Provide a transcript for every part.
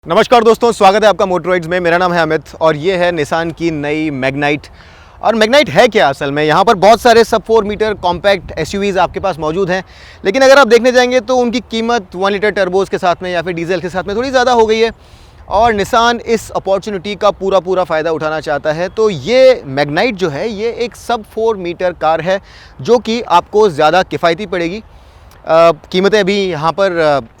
नमस्कार दोस्तों, स्वागत है आपका मोटराइड्स में। मेरा नाम है अमित और ये है निसान की नई मैग्नाइट। और मैग्नाइट है क्या असल में? यहाँ पर बहुत सारे सब 4 मीटर कॉम्पैक्ट एसयूवीज़ आपके पास मौजूद हैं, लेकिन अगर आप देखने जाएंगे तो उनकी कीमत 1 लीटर टर्बोज़ के साथ में या फिर डीजल के साथ में थोड़ी ज़्यादा हो गई है और निसान इस अपॉर्चुनिटी का पूरा फ़ायदा उठाना चाहता है। तो ये मैग्नाइट जो है ये एक सब 4 मीटर कार है जो कि आपको ज़्यादा किफ़ायती पड़ेगी। कीमतें अभी यहाँ पर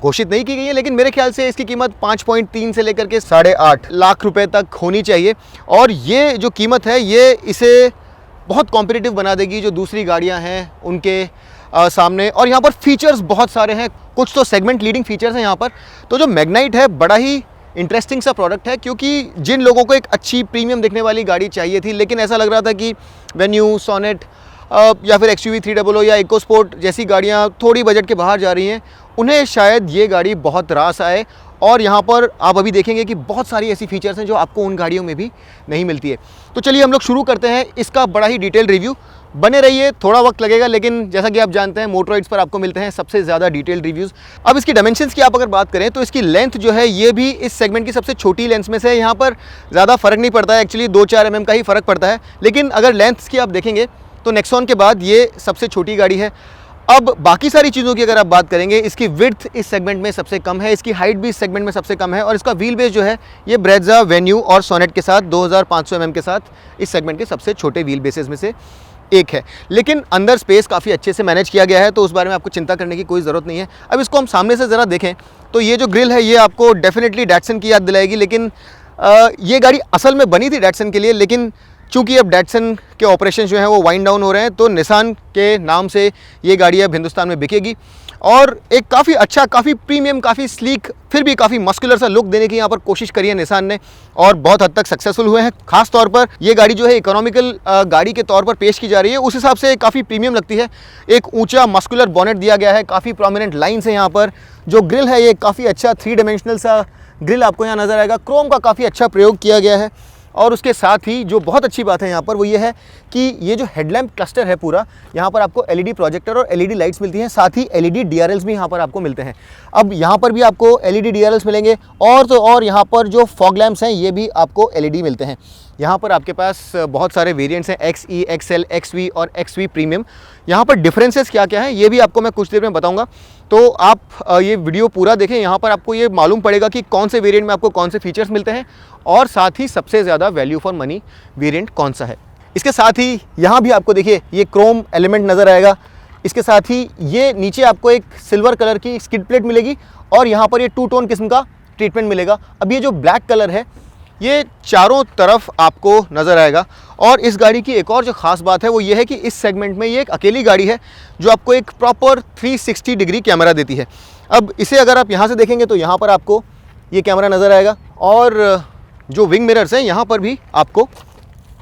घोषित नहीं की गई है, लेकिन मेरे ख्याल से इसकी कीमत 5.3 से लेकर के 8.5 लाख रुपए तक होनी चाहिए। और ये जो कीमत है ये इसे बहुत कॉम्पिटिटिव बना देगी जो दूसरी गाड़ियाँ हैं उनके सामने। और यहाँ पर फीचर्स बहुत सारे हैं, कुछ तो सेगमेंट लीडिंग फीचर्स हैं यहाँ पर। तो जो मैग्नाइट है बड़ा ही इंटरेस्टिंग सा प्रोडक्ट है, क्योंकि जिन लोगों को एक अच्छी प्रीमियम दिखने वाली गाड़ी चाहिए थी, लेकिन ऐसा लग रहा था कि वेन्यू, सोनेट या फिर XUV 300 या इकोस्पोर्ट जैसी गाड़ियाँ थोड़ी बजट के बाहर जा रही हैं, उन्हें शायद ये गाड़ी बहुत रास आए। और यहाँ पर आप अभी देखेंगे कि बहुत सारी ऐसी फीचर्स हैं जो आपको उन गाड़ियों में भी नहीं मिलती है। तो चलिए हम लोग शुरू करते हैं इसका बड़ा ही डिटेल्ड रिव्यू। बने रहिए, थोड़ा वक्त लगेगा, लेकिन जैसा कि आप जानते हैं मोटराइड्स पर आपको मिलते हैं सबसे ज़्यादा डिटेल्ड रिव्यूज़। अब इसकी डायमेंशंस की आप अगर बात करें तो इसकी लेंथ जो है ये भी इस सेगमेंट की सबसे छोटी लेंथ में से है। यहाँ पर ज़्यादा फ़र्क नहीं पड़ता है, एक्चुअली 2-4 mm का ही फ़र्क पड़ता है, लेकिन अगर लेंथ की आप देखेंगे तो नेक्सॉन के बाद ये सबसे छोटी गाड़ी है। अब बाकी सारी चीज़ों की अगर आप बात करेंगे, इसकी विड्थ इस सेगमेंट में सबसे कम है, इसकी हाइट भी इस सेगमेंट में सबसे कम है, और इसका व्हील बेस जो है ये ब्रेजा, वेन्यू और सोनेट के साथ 2500 mm के साथ इस सेगमेंट के सबसे छोटे व्हील बेसेस में से एक है। लेकिन अंदर स्पेस काफ़ी अच्छे से मैनेज किया गया है, तो उस बारे में आपको चिंता करने की कोई ज़रूरत नहीं है। अब इसको हम सामने से ज़रा देखें तो ये जो ग्रिल है ये आपको डेफिनेटली डैटसन की याद दिलाएगी, लेकिन ये गाड़ी असल में बनी थी डैटसन के लिए, लेकिन चूँकि अब डैटसन के ऑपरेशन जो हैं वो वाइंड डाउन हो रहे हैं, तो निसान के नाम से ये गाड़ी अब हिंदुस्तान में बिकेगी। और एक काफ़ी अच्छा, काफ़ी प्रीमियम, काफ़ी स्लीक, फिर भी काफ़ी मस्कुलर सा लुक देने की यहाँ पर कोशिश करी है निसान ने, और बहुत हद तक सक्सेसफुल हुए हैं। खास तौर पर ये गाड़ी जो है इकोनॉमिकल गाड़ी के तौर पर पेश की जा रही है, उस हिसाब से काफ़ी प्रीमियम लगती है। एक ऊंचा मस्कुलर बॉनेट दिया गया है, काफ़ी प्रोमिनेंट लाइन्स है यहाँ पर। जो ग्रिल है ये काफ़ी अच्छा 3 डायमेंशनल सा ग्रिल आपको यहाँ नज़र आएगा। क्रोम का काफ़ी अच्छा प्रयोग किया गया है। और उसके साथ ही जो बहुत अच्छी बात है यहाँ पर वो ये है कि ये जो हेडलैम्प क्लस्टर है पूरा, यहाँ पर आपको LED प्रोजेक्टर और LED लाइट्स मिलती हैं, साथ ही LED DRLs भी यहाँ पर आपको मिलते हैं। अब यहाँ पर भी आपको LED DRLs मिलेंगे, और तो और यहाँ पर जो फॉग लैम्प्स हैं ये भी आपको LED मिलते हैं। यहाँ पर आपके पास बहुत सारे वेरिएंट्स हैं, XE, XL, XV और XV प्रीमियम। यहाँ पर डिफरेंसेस क्या क्या हैं ये भी आपको मैं कुछ देर में बताऊँगा, तो आप ये वीडियो पूरा देखें। यहाँ पर आपको ये मालूम पड़ेगा कि कौन से वेरिएंट में आपको कौन से फीचर्स मिलते हैं, और साथ ही सबसे ज़्यादा वैल्यू फॉर मनी वेरिएंट कौन सा है। इसके साथ ही यहाँ भी आपको देखिए ये क्रोम एलिमेंट नज़र आएगा। इसके साथ ही ये नीचे आपको एक सिल्वर कलर की स्किड प्लेट मिलेगी, और यहाँ पर ये 2 टोन किस्म का ट्रीटमेंट मिलेगा। अब ये जो ब्लैक कलर है ये चारों तरफ आपको नज़र आएगा। और इस गाड़ी की एक और जो ख़ास बात है वो ये है कि इस सेगमेंट में ये एक अकेली गाड़ी है जो आपको एक प्रॉपर 360 डिग्री कैमरा देती है। अब इसे अगर आप यहाँ से देखेंगे तो यहाँ पर आपको ये कैमरा नज़र आएगा, और जो विंग मिरर्स हैं यहाँ पर भी आपको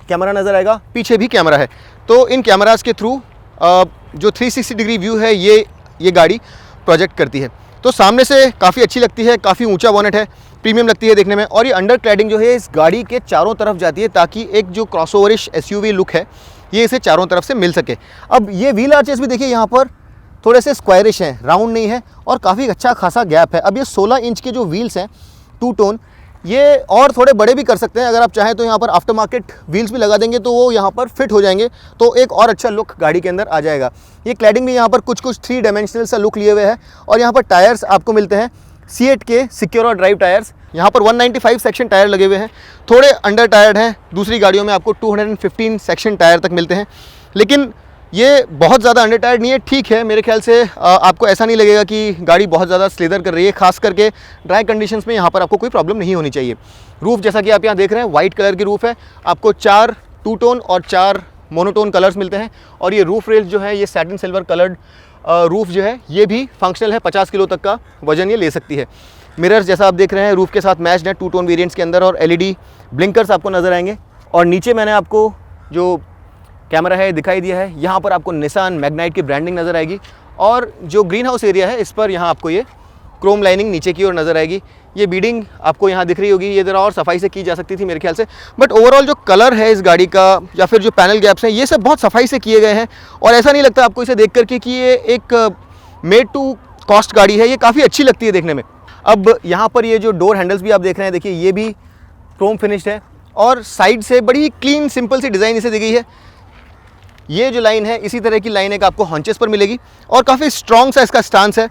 कैमरा नज़र आएगा, पीछे भी कैमरा है। तो इन कैमरास के थ्रू जो 360 डिग्री व्यू है ये गाड़ी प्रोजेक्ट करती है। तो सामने से काफ़ी अच्छी लगती है, काफ़ी ऊंचा बॉनेट है, प्रीमियम लगती है देखने में। और ये अंडर क्लैडिंग जो है इस गाड़ी के चारों तरफ जाती है, ताकि एक जो क्रॉसओवरिश SUV लुक है ये इसे चारों तरफ से मिल सके। अब ये व्हील आर्चेस भी देखिए यहाँ पर थोड़े से स्क्वायरिश हैं, राउंड नहीं है, और काफ़ी अच्छा खासा गैप है। अब ये 16 इंच के जो व्हील्स हैं 2 टोन, ये और थोड़े बड़े भी कर सकते हैं अगर आप चाहें तो। यहाँ पर आफ्टर मार्केट व्हील्स भी लगा देंगे तो वो यहाँ पर फिट हो जाएंगे, तो एक और अच्छा लुक गाड़ी के अंदर आ जाएगा। ये क्लैडिंग भी यहाँ पर कुछ 3 डायमेंशनल सा लुक लिए हुए है। और यहाँ पर टायर्स आपको मिलते हैं C8 के सिक्योर और ड्राइव टायर्स। यहाँ पर 195 सेक्शन टायर लगे हुए हैं, थोड़े अंडर टायर्ड हैं। दूसरी गाड़ियों में आपको 215 सेक्शन टायर तक मिलते हैं, लेकिन ये बहुत ज़्यादा अंडर टायर्ड नहीं है, ठीक है। मेरे ख्याल से आपको ऐसा नहीं लगेगा कि गाड़ी बहुत ज़्यादा स्लेदर कर रही है, खास करके ड्राई कंडीशंस में यहाँ पर आपको कोई प्रॉब्लम नहीं होनी चाहिए। रूफ़ जैसा कि आप यहाँ देख रहे हैं वाइट कलर की रूफ़ है, आपको 4 2 टोन और 4 मोनोटोन कलर्स मिलते हैं। और ये रूफ़ रेल्स जो है ये सैटिन सिल्वर कलर्ड रूफ़ जो है ये भी फंक्शनल है, 50 किलो तक का वजन ये ले सकती है। मिरर्स जैसा आप देख रहे हैं रूफ़ के साथ मैच्ड है 2 टोन वेरिएंट्स के अंदर, और LED ब्लिंकर्स आपको नज़र आएंगे। और नीचे मैंने आपको जो कैमरा है दिखाई दिया है, यहाँ पर आपको निसान मैग्नाइट की ब्रांडिंग नज़र आएगी। और जो ग्रीन हाउस एरिया है इस पर यहाँ आपको ये क्रोम लाइनिंग नीचे की ओर नज़र आएगी। ये बीडिंग आपको यहाँ दिख रही होगी, ये ज़रा और सफाई से की जा सकती थी मेरे ख्याल से, बट ओवरऑल जो कलर है इस गाड़ी का या फिर जो पैनल गैप्स हैं ये सब बहुत सफाई से किए गए हैं। और ऐसा नहीं लगता आपको इसे देख करके कि ये एक मेड टू कॉस्ट गाड़ी है, ये काफ़ी अच्छी लगती है देखने में। अब यहाँ पर ये जो डोर हैंडल्स भी आप देख रहे हैं, देखिए ये भी क्रोम फिनिश्ड है और साइड से बड़ी क्लीन सिंपल सी डिज़ाइन इसे दी गई है। ये जो लाइन है इसी तरह की लाइन एक आपको हॉन्चेस पर मिलेगी और काफ़ी स्ट्रॉन्ग सा इसका स्टांस है।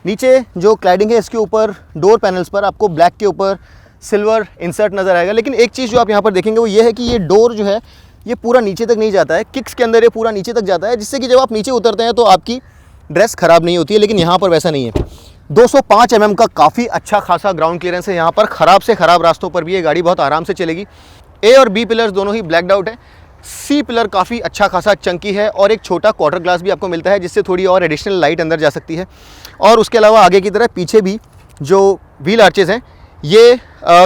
नीचे जो क्लैडिंग है इसके ऊपर डोर पैनल्स पर आपको ब्लैक के ऊपर सिल्वर इंसर्ट नज़र आएगा। लेकिन एक चीज़ जो आप यहाँ पर देखेंगे वो ये है कि ये डोर जो है ये पूरा नीचे तक नहीं जाता है, किक्स के अंदर ये पूरा नीचे तक जाता है, जिससे कि जब आप नीचे उतरते हैं तो आपकी ड्रेस ख़राब नहीं होती है। लेकिन यहाँ पर वैसा नहीं है। 205 mm का काफ़ी अच्छा खासा ग्राउंड क्लियरेंस है यहाँ पर। ख़राब से ख़राब रास्तों पर भी ये गाड़ी बहुत आराम से चलेगी। ए और बी पिलर्स दोनों ही ब्लैकड आउट है। सी पिलर काफ़ी अच्छा खासा चंकी है और एक छोटा क्वार्टर ग्लास भी आपको मिलता है, जिससे थोड़ी और एडिशनल लाइट अंदर जा सकती है। और उसके अलावा आगे की तरह पीछे भी जो व्हील आर्चेज़ हैं ये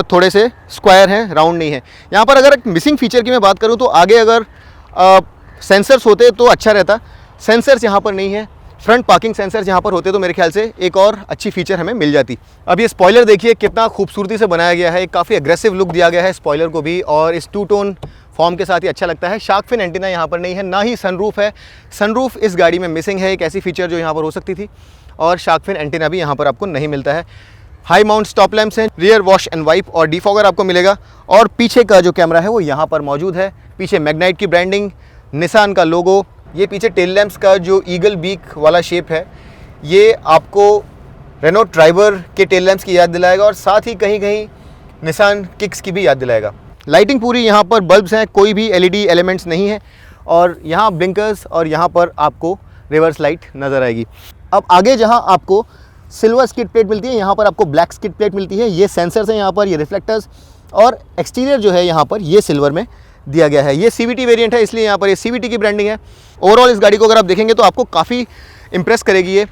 थोड़े से स्क्वायर हैं, राउंड नहीं है। यहाँ पर अगर एक मिसिंग फीचर की मैं बात करूँ तो आगे अगर सेंसर्स होते तो अच्छा रहता। सेंसर्स यहाँ पर नहीं है। फ्रंट पार्किंग सेंसर्स यहाँ पर होते तो मेरे ख्याल से एक और अच्छी फीचर हमें मिल जाती। अब ये स्पॉइलर देखिए कितना खूबसूरती से बनाया गया है, काफ़ी एग्रेसिव लुक दिया गया है स्पॉइलर को भी और इस टू टोन फॉर्म के साथ ही अच्छा लगता है। शार्क फिन एंटीना यहाँ पर नहीं है, ना ही सनरूफ है। सनरूफ इस गाड़ी में मिसिंग है, एक ऐसी फीचर जो यहाँ पर हो सकती थी। और शार्क फिन एंटीना भी यहाँ पर आपको नहीं मिलता है। हाई माउंट स्टॉप लैंप्स हैं, रियर वॉश एंड वाइप और डिफॉगर आपको मिलेगा और पीछे का जो कैमरा है वो यहाँ पर मौजूद है। पीछे मैग्नाइट की ब्रांडिंग, निसान का लोगो, ये पीछे टेल लैंप्स का जो ईगल बीक वाला शेप है ये आपको रेनो ट्राइबर के टेल लैंप्स की याद दिलाएगा और साथ ही कहीं कहीं निसान किक्स की भी याद दिलाएगा। लाइटिंग पूरी यहाँ पर बल्ब्स हैं, कोई भी एलईडी एलिमेंट्स नहीं है और यहाँ ब्लिंकर्स और यहाँ पर आपको रिवर्स लाइट नज़र आएगी। अब आगे जहाँ आपको सिल्वर स्किड प्लेट मिलती है, यहाँ पर आपको ब्लैक स्किड प्लेट मिलती है। ये सेंसर्स हैं यहाँ पर, ये रिफ्लेक्टर्स और एक्सटीरियर जो है यहाँ पर ये सिल्वर में दिया गया है। ये CVT वेरिएंट है इसलिए यहाँ पर ये CVT की ब्रांडिंग है। ओवरऑल इस गाड़ी को अगर आप देखेंगे तो आपको काफ़ी इम्प्रेस करेगी ये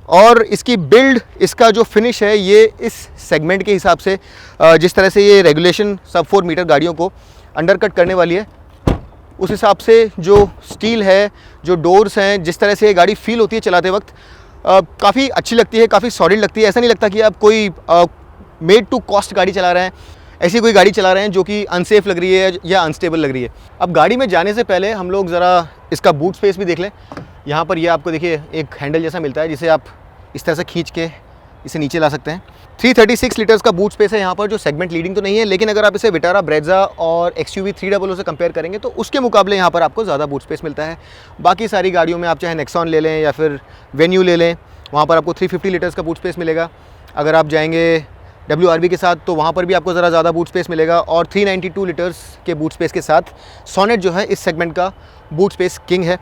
और इसकी बिल्ड, इसका जो फिनिश है ये इस सेगमेंट के हिसाब से जिस तरह से ये रेगुलेशन सब 4 मीटर गाड़ियों को अंडरकट करने वाली है उस हिसाब से जो स्टील है, जो डोर्स हैं, जिस तरह से ये गाड़ी फील होती है चलाते वक्त काफ़ी अच्छी लगती है, काफ़ी सॉलिड लगती है। ऐसा नहीं लगता कि आप कोई मेड टू कॉस्ट गाड़ी चला रहे हैं, ऐसी कोई गाड़ी चला रहे हैं जो कि अनसेफ लग रही है या अनस्टेबल लग रही है। अब गाड़ी में जाने से पहले हम लोग ज़रा इसका बूट स्पेस भी देख लें। यहाँ पर ये आपको देखिए एक हैंडल जैसा मिलता है जिसे आप इस तरह से खींच के इसे नीचे ला सकते हैं। 336 लीटर्स का बूट स्पेस है यहाँ पर, जो सेगमेंट लीडिंग तो नहीं है, लेकिन अगर आप इसे विटारा ब्रेज़ा और XUV 300 से कंपेयर करेंगे तो उसके मुकाबले यहाँ पर आपको ज़्यादा बूट स्पेस मिलता है। बाकी सारी गाड़ियों में आप चाहे नेक्सॉन ले लें या फिर वेन्यू ले लें, वहाँ पर आपको 350 लीटर्स का बूट स्पेस मिलेगा। अगर आप जाएंगे WRV के साथ तो वहाँ पर भी आपको ज़रा ज़्यादा बूट स्पेस मिलेगा और 392 लीटर्स के बूट स्पेस के साथ सोनेट जो है इस सेगमेंट का बूट स्पेस किंग है।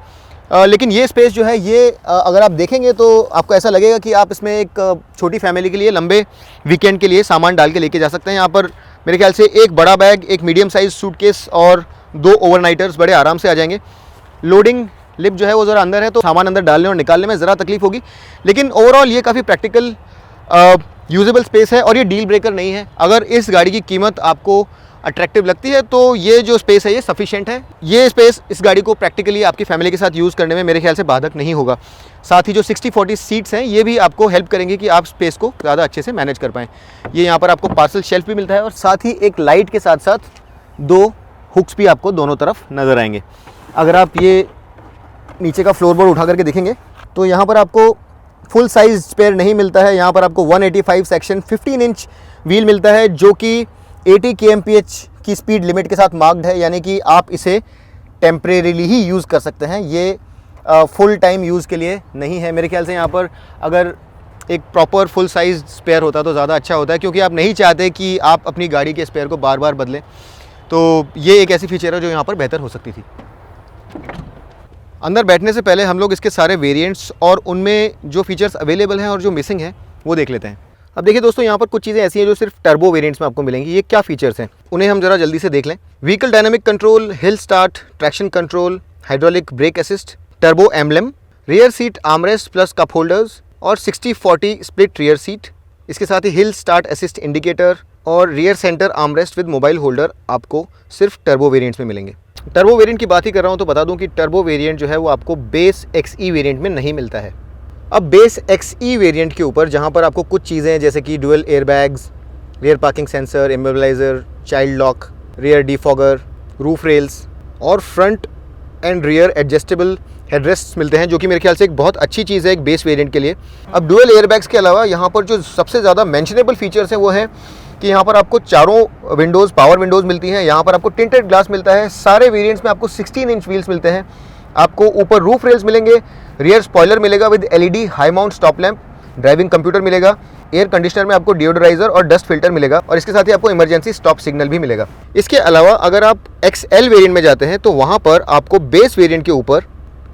लेकिन ये स्पेस जो है ये अगर आप देखेंगे तो आपको ऐसा लगेगा कि आप इसमें एक छोटी फैमिली के लिए लंबे वीकेंड के लिए सामान डाल के लेके जा सकते हैं। यहाँ पर मेरे ख्याल से एक बड़ा बैग, एक मीडियम साइज़ सूटकेस और 2 ओवरनाइटर्स बड़े आराम से आ जाएंगे। लोडिंग लिप जो है वो ज़रा अंदर है तो सामान अंदर डालने और निकालने में ज़रा तकलीफ होगी, लेकिन ओवरऑल ये काफ़ी प्रैक्टिकल यूजेबल स्पेस है और ये डील ब्रेकर नहीं है। अगर इस गाड़ी की कीमत आपको अट्रैक्टिव लगती है तो ये जो स्पेस है ये सफिशिएंट है। ये स्पेस इस गाड़ी को प्रैक्टिकली आपकी फैमिली के साथ यूज़ करने में मेरे ख्याल से बाधक नहीं होगा। साथ ही जो 60-40 सीट्स हैं ये भी आपको हेल्प करेंगी कि आप स्पेस को ज़्यादा अच्छे से मैनेज कर पाएँ। ये यहाँ पर आपको पार्सल शेल्फ भी मिलता है और साथ ही एक लाइट के साथ साथ 2 हुक्स भी आपको दोनों तरफ नज़र आएंगे। अगर आप ये नीचे का फ्लोर बोर्ड उठा करके देखेंगे तो यहाँ पर आपको फुल साइज़ स्पेयर नहीं मिलता है। यहाँ पर आपको 185 सेक्शन 15 इंच व्हील मिलता है जो कि 80 kmph की स्पीड लिमिट के साथ मार्क्ड है, यानी कि आप इसे टेम्परेरीली ही यूज़ कर सकते हैं। ये फुल टाइम यूज़ के लिए नहीं है। मेरे ख्याल से यहाँ पर अगर एक प्रॉपर फुल साइज़ स्पेयर होता तो ज़्यादा अच्छा होता है, क्योंकि आप नहीं चाहते कि आप अपनी गाड़ी के स्पेयर को बार बार बदलें। तो ये एक ऐसी फीचर है जो यहाँ पर बेहतर हो सकती थी। अंदर बैठने से पहले हम लोग इसके सारे वेरिएंट्स और उनमें जो फीचर्स अवेलेबल हैं और जो मिसिंग हैं वो देख लेते हैं। अब देखिए दोस्तों, यहाँ पर कुछ चीज़ें ऐसी हैं जो सिर्फ टर्बो वेरिएंट्स में आपको मिलेंगी। ये क्या फीचर्स हैं उन्हें हम जरा जल्दी से देख लें। Vehicle dynamic control, hill start, traction control, hydraulic brake assist, turbo emblem, rear seat armrest plus cup holders और 60-40 स्प्लिट रियर सीट। इसके साथ ही हिल स्टार्ट असिस्ट इंडिकेटर और rear centre armrest with mobile holder आपको सिर्फ turbo variants में मिलेंगे। Turbo variant की बात ही कर रहा हूँ तो बता दूं कि टर्बो वेरिएंट जो है वो आपको बेस XE वेरिएंट में नहीं मिलता है। अब बेस XE वेरिएंट के ऊपर जहाँ पर आपको कुछ चीज़ें जैसे कि dual airbags, rear parking sensor, immobiliser, child lock, rear defogger, roof rails और front and rear adjustable headrest मिलते हैं, जो कि मेरे ख्याल से एक बहुत अच्छी चीज़ है एक बेस वेरिएंट के लिए। अब डुअल एयरबैग्स के अलावा यहाँ पर जो सबसे ज़्यादा मेंशनेबल फीचर्स हैं वो है कि यहाँ पर आपको चारों विंडोज़ पावर विंडोज़ मिलती हैं। यहाँ पर आपको टिंटेड ग्लास मिलता है। सारे वेरिएंट्स में आपको 16 इंच व्हील्स मिलते हैं। आपको ऊपर रूफ रेल्स मिलेंगे, रियर स्पॉइलर मिलेगा with LED high mount stop lamp, driving computer मिलेगा, एयर कंडीशनर में आपको डिओडराइजर और डस्ट फिल्टर मिलेगा और इसके साथ ही आपको इमरजेंसी स्टॉप सिग्नल भी मिलेगा। इसके अलावा अगर आप XL वेरिएंट में जाते हैं तो वहाँ पर आपको बेस वेरिएंट के ऊपर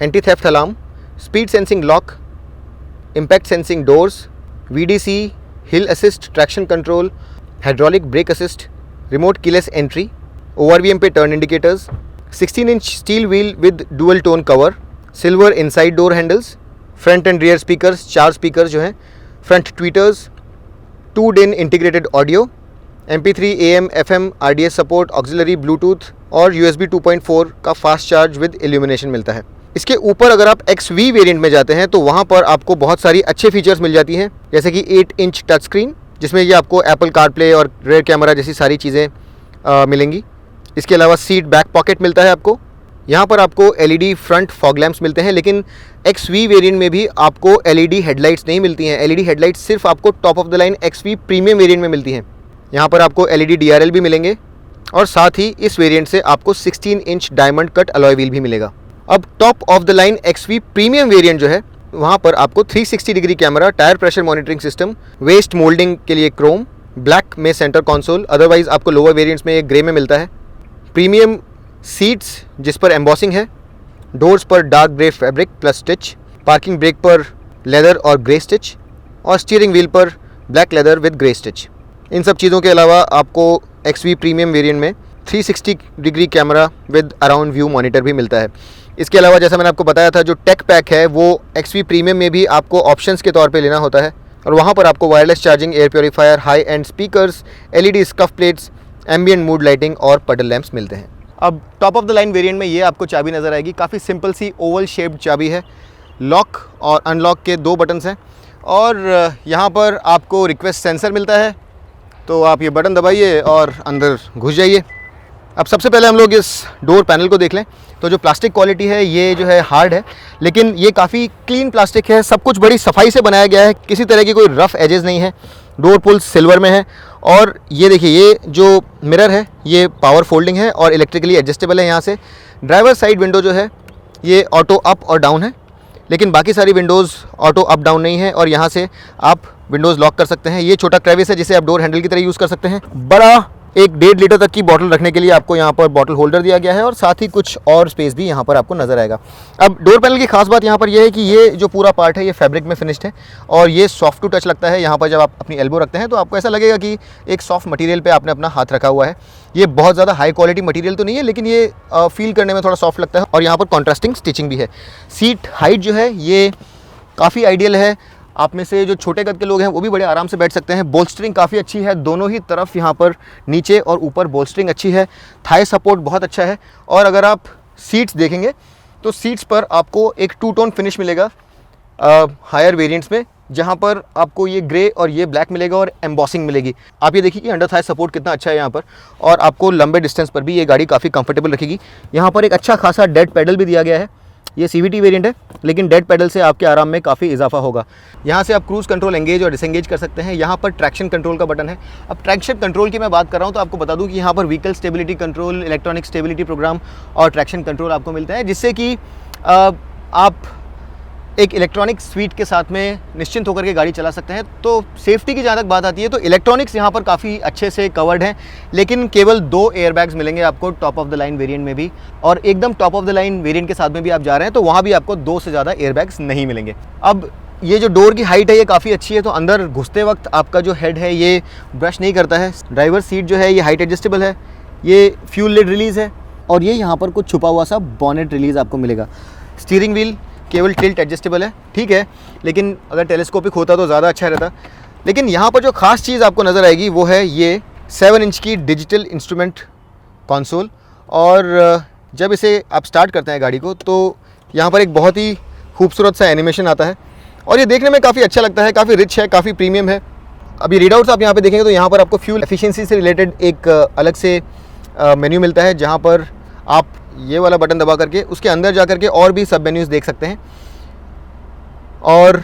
anti theft alarm, speed sensing lock, impact sensing doors, VDC, हिल assist traction control, hydraulic brake assist, remote keyless entry, ORVM पे turn indicators, 16 inch steel wheel with dual tone cover, silver inside door handles, front and rear speakers, 4 speakers जो हैं, front tweeters, 2 DIN integrated audio, MP3 AM FM RDS support, auxiliary Bluetooth और USB 2.4 का fast charge with illumination मिलता है। इसके ऊपर अगर आप XV वेरिएंट में जाते हैं तो वहाँ पर आपको बहुत सारी अच्छे फीचर्स मिल जाती हैं, जैसे कि 8 इंच टच स्क्रीन जिसमें ये आपको एप्पल कारप्ले और रेयर कैमरा जैसी सारी चीज़ें मिलेंगी। इसके अलावा सीट बैक पॉकेट मिलता है आपको। यहाँ पर आपको LED फ्रंट फॉग लैंप्स मिलते हैं, लेकिन XV वेरिएंट में भी आपको LED हेडलाइट्स नहीं मिलती हैं। LED हेडलाइट्स सिर्फ आपको top of the line XV premium variant में मिलती हैं। यहाँ पर आपको LED DRL भी मिलेंगे और साथ ही इस वेरिएंट से आपको 16 inch diamond cut alloy wheel भी मिलेगा। अब top of the line XV premium variant जो है वहाँ पर आपको 360 degree camera, tyre pressure monitoring system, waist moulding के लिए क्रोम, ब्लैक में सेंटर कंसोल, अदरवाइज आपको लोअर वेरिएंट्स में ये ग्रे में मिलता है, प्रीमियम सीट्स जिस पर एम्बॉसिंग है, डोर्स पर dark grey fabric plus stitch, parking brake पर लेदर और ग्रे स्टिच और स्टीयरिंग व्हील पर black leather with grey stitch. इन सब चीज़ों के अलावा आपको XV प्रीमियम वेरिएंट में 360 degree camera with around view monitor भी मिलता है। इसके अलावा जैसा मैंने आपको बताया था, जो टेक पैक है वो XV प्रीमियम में भी आपको ऑप्शंस के तौर पे लेना होता है और वहाँ पर आपको wireless charging, air purifier, high and speakers, LED scuff plates, ambient mood lighting और पडल लैंप्स मिलते हैं। अब top of the line variant में ये आपको चाबी नज़र आएगी। काफ़ी सिंपल सी ओवल शेप्ड चाबी है। लॉक और अनलॉक के 2 बटन्स हैं और यहाँ पर आपको रिक्वेस्ट सेंसर मिलता है, तो आप ये बटन दबाइए और अंदर घुस जाइए। अब सबसे पहले हम लोग इस डोर पैनल को देख लें तो जो प्लास्टिक क्वालिटी है ये जो है हार्ड है, लेकिन ये काफ़ी क्लीन प्लास्टिक है। सब कुछ बड़ी सफाई से बनाया गया है, किसी तरह की कोई रफ़ एजेस नहीं है। डोर पुल्स सिल्वर में है और ये देखिए ये जो मिरर है ये पावर फोल्डिंग है और इलेक्ट्रिकली एडजस्टेबल है। यहाँ से ड्राइवर साइड विंडो जो है ये ऑटो अप और डाउन है, लेकिन बाकी सारी विंडोज़ ऑटो अप डाउन नहीं है और यहाँ से आप विंडोज़ लॉक कर सकते हैं। ये छोटा क्रेविस है जिसे आप डोर हैंडल की तरह यूज़ कर सकते हैं। बड़ा एक 1.5 लीटर तक की बॉटल रखने के लिए आपको यहाँ पर बॉटल होल्डर दिया गया है और साथ ही कुछ और स्पेस भी यहाँ पर आपको नज़र आएगा। अब डोर पैनल की खास बात यहाँ पर यह है कि ये जो पूरा पार्ट है ये फैब्रिक में फिनिश्ड है और ये सॉफ्ट टू टच लगता है। यहाँ पर जब आप अपनी एल्बो रखते हैं तो आपको ऐसा लगेगा कि एक सॉफ्ट मटेरियल पे आपने अपना हाथ रखा हुआ है। ये बहुत ज़्यादा हाई क्वालिटी मटेरियल तो नहीं है, लेकिन ये फील करने में थोड़ा सॉफ्ट लगता है और यहाँ पर कॉन्ट्रास्टिंग स्टिचिंग भी है। सीट हाइट जो है ये काफ़ी आइडियल है। आप में से जो छोटे कद के लोग हैं वो भी बड़े आराम से बैठ सकते हैं। बोल्स्टरिंग काफ़ी अच्छी है, दोनों ही तरफ यहाँ पर नीचे और ऊपर बोल्स्टरिंग अच्छी है। थाई सपोर्ट बहुत अच्छा है और अगर आप सीट्स देखेंगे तो सीट्स पर आपको एक 2 टोन फिनिश मिलेगा हायर वेरिएंट्स में, जहाँ पर आपको ये ग्रे और ये ब्लैक मिलेगा और एम्बॉसिंग मिलेगी। आप ये देखिए कि अंडर थाई सपोर्ट कितना अच्छा है यहाँ पर और आपको लंबे डिस्टेंस पर भी ये गाड़ी काफ़ी कंफर्टेबल रखेगी। यहाँ पर एक अच्छा खासा डेड पेडल भी दिया गया है। ये CVT वेरिएंट है, लेकिन डेड पेडल से आपके आराम में काफ़ी इजाफा होगा। यहाँ से आप क्रूज़ कंट्रोल एंगेज और डिसएंगेज कर सकते हैं। यहाँ पर ट्रैक्शन कंट्रोल का बटन है। अब ट्रैक्शन कंट्रोल की मैं बात कर रहा हूँ तो आपको बता दूँ कि यहाँ पर vehicle stability control, electronic stability program और ट्रैक्शन कंट्रोल आपको मिलता है, जिससे कि आप एक इलेक्ट्रॉनिक स्वीट के साथ में निश्चिंत होकर के गाड़ी चला सकते हैं। तो सेफ्टी की जहाँ तक बात आती है तो इलेक्ट्रॉनिक्स यहाँ पर काफ़ी अच्छे से कवर्ड हैं, लेकिन केवल 2 एयरबैग्स मिलेंगे आपको top of the line variant में भी, और एकदम top of the line variant के साथ में भी आप जा रहे हैं तो वहाँ भी आपको 2 से ज़्यादा एयरबैग्स नहीं मिलेंगे। अब ये जो डोर की हाइट है ये काफ़ी अच्छी है, तो अंदर घुसते वक्त आपका जो हेड है ये ब्रश नहीं करता है। ड्राइवर सीट जो है ये हाइट एडजस्टेबल है, ये फ्यूल लिड रिलीज़ है और ये यहाँ पर कुछ छुपा हुआ सा बॉनेट रिलीज़ आपको मिलेगा। स्टीयरिंग व्हील केवल टिल्ट एडजस्टेबल है, ठीक है, लेकिन अगर टेलीस्कोपिक होता तो ज़्यादा अच्छा रहता। लेकिन यहाँ पर जो खास चीज़ आपको नज़र आएगी वो है ये 7 इंच की डिजिटल इंस्ट्रूमेंट कंसोल, और जब इसे आप स्टार्ट करते हैं गाड़ी को तो यहाँ पर एक बहुत ही खूबसूरत सा एनिमेशन आता है और ये देखने में काफ़ी अच्छा लगता है, काफ़ी रिच है, काफ़ी प्रीमियम है। अभी रीडआउट्स आप यहाँ पे देखेंगे तो यहाँ पर आपको फ्यूल एफिशिएंसी से रिलेटेड एक अलग से मेन्यू मिलता है, जहाँ पर आप ये वाला बटन दबा करके उसके अंदर जा करके और भी सब मेन्यूज़ देख सकते हैं। और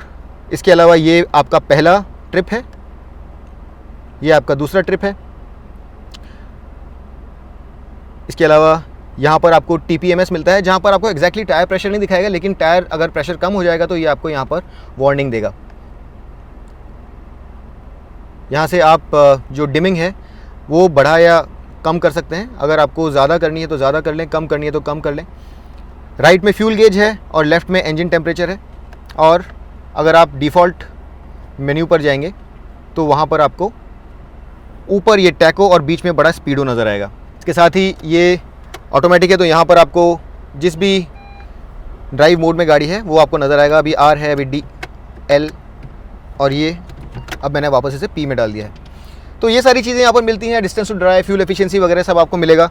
इसके अलावा ये आपका पहला ट्रिप है, ये आपका दूसरा ट्रिप है। इसके अलावा यहाँ पर आपको TPMS मिलता है, जहाँ पर आपको एग्जैक्टली टायर प्रेशर नहीं दिखाएगा, लेकिन टायर अगर प्रेशर कम हो जाएगा तो ये आपको यहाँ पर वार्निंग देगा। यहाँ से आप जो डिमिंग है वो बढ़ा या कम कर सकते हैं। अगर आपको ज़्यादा करनी है तो ज़्यादा कर लें, कम करनी है तो कम कर लें। राइट में फ्यूल गेज है और लेफ़्ट में इंजन टेम्परेचर है। और अगर आप डिफ़ॉल्ट मेन्यू पर जाएंगे तो वहाँ पर आपको ऊपर ये टैको और बीच में बड़ा स्पीडो नज़र आएगा। इसके साथ ही ये ऑटोमेटिक है, तो यहाँ पर आपको जिस भी ड्राइव मोड में गाड़ी है वो आपको नज़र आएगा। अभी R है, अभी D, L और ये अब मैंने वापस इसे P में डाल दिया है। तो ये सारी चीज़ें यहाँ पर मिलती हैं। Distance to drive, fuel efficiency वगैरह सब आपको मिलेगा।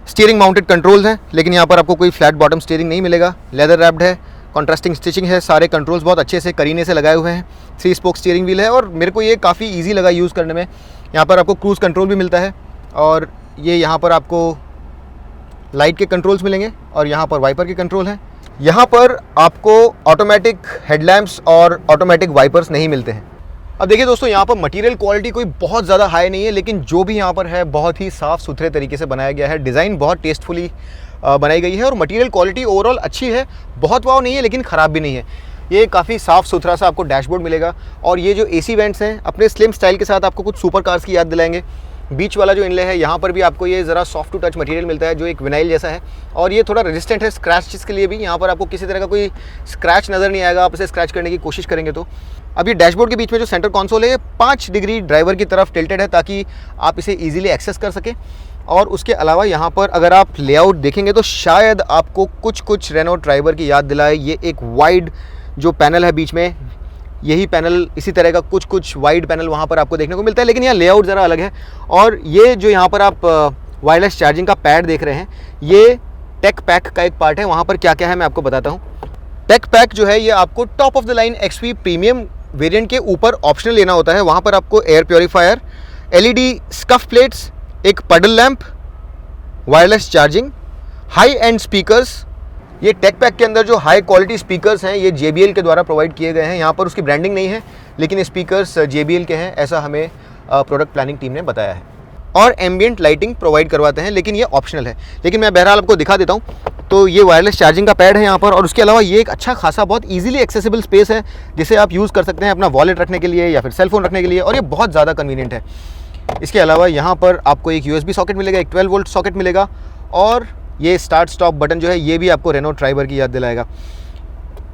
स्टीयरिंग माउंटेड कंट्रोल्स हैं, लेकिन यहाँ पर आपको कोई फ्लैट बॉटम स्टीयरिंग नहीं मिलेगा। लेदर रैप्ड है, कॉन्ट्रास्टिंग स्टिचिंग है, सारे कंट्रोल्स बहुत अच्छे से करीने से लगाए हुए हैं। 3 स्पोक स्टीयरिंग व्हील है और मेरे को ये काफ़ी ईजी लगा यूज़ करने में। यहाँ पर आपको क्रूज़ कंट्रोल भी मिलता है और ये यहाँ पर आपको लाइट के कंट्रोल्स मिलेंगे और यहाँ पर वाइपर के कंट्रोल हैं। यहाँ पर आपको ऑटोमेटिक हेडलैम्प्स और ऑटोमेटिक वाइपर्स नहीं मिलते हैं। अब देखिए दोस्तों, यहाँ पर मटेरियल क्वालिटी कोई बहुत ज़्यादा हाई नहीं है, लेकिन जो भी यहाँ पर है बहुत ही साफ़ सुथरे तरीके से बनाया गया है। डिज़ाइन बहुत टेस्टफुली बनाई गई है और मटेरियल क्वालिटी ओवरऑल अच्छी है। बहुत वाव नहीं है लेकिन ख़राब भी नहीं है। ये काफ़ी साफ़ सुथरा सा आपको डैशबोर्ड मिलेगा और ये जो AC वेंट्स हैं अपने स्लिम स्टाइल के साथ आपको कुछ सुपर कार्स की याद दिलाएंगे। बीच वाला जो इनले है यहाँ पर भी आपको ये ज़रा सॉफ्ट टू टच मटेरियल मिलता है जो एक विनाइल जैसा है और ये थोड़ा रेजिस्टेंट है स्क्रैचेस के लिए भी। यहाँ पर आपको किसी तरह का कोई स्क्रैच नज़र नहीं आएगा आप इसे स्क्रैच करने की कोशिश करेंगे तो। अब ये डैशबोर्ड के बीच में जो सेंटर कंसोल है ये 5 डिग्री ड्राइवर की तरफ टिल्टेड है ताकि आप इसे ईजिली एक्सेस कर सकें। और उसके अलावा यहाँ पर अगर आप लेआउट देखेंगे तो शायद आपको कुछ रेनो ड्राइवर की याद दिलाए। ये एक वाइड जो पैनल है बीच में, यही पैनल इसी तरह का कुछ वाइड पैनल वहाँ पर आपको देखने को मिलता है, लेकिन यहाँ लेआउट ज़रा अलग है। और ये जो यहाँ पर आप वायरलेस चार्जिंग का पैड देख रहे हैं ये टेक पैक का एक पार्ट है। वहाँ पर क्या क्या है मैं आपको बताता हूँ। टेक पैक जो है ये आपको top of the line XP premium variant के ऊपर ऑप्शनल लेना होता है। वहाँ पर आपको air purifier, LED scuff plates, एक पडल lamp, wireless charging, high and speakers. ये टेक पैक के अंदर जो हाई क्वालिटी स्पीकर्स हैं ये JBL के द्वारा प्रोवाइड किए गए हैं। यहाँ पर उसकी ब्रांडिंग नहीं है लेकिन स्पीकर्स JBL के हैं, ऐसा हमें प्रोडक्ट प्लानिंग टीम ने बताया है। और एम्बियंट लाइटिंग प्रोवाइड करवाते हैं लेकिन ये ऑप्शनल है। लेकिन मैं बहरहाल आपको दिखा देता हूँ। तो ये वायरलेस चार्जिंग का पैड है यहाँ पर और उसके अलावा ये एक अच्छा खासा बहुत ईजिली एक्सेसिबल स्पेस है जिसे आप यूज़ कर सकते हैं अपना वॉलेट रखने के लिए या फिर सेलफोन रखने के लिए, और ये बहुत ज़्यादा कन्वीनियंट है। इसके अलावा यहाँ पर आपको एक USB सॉकेट मिलेगा, एक 12 वोल्ट सॉकेट मिलेगा और ये स्टार्ट स्टॉप बटन जो है ये भी आपको रेनो ड्राइवर की याद दिलाएगा।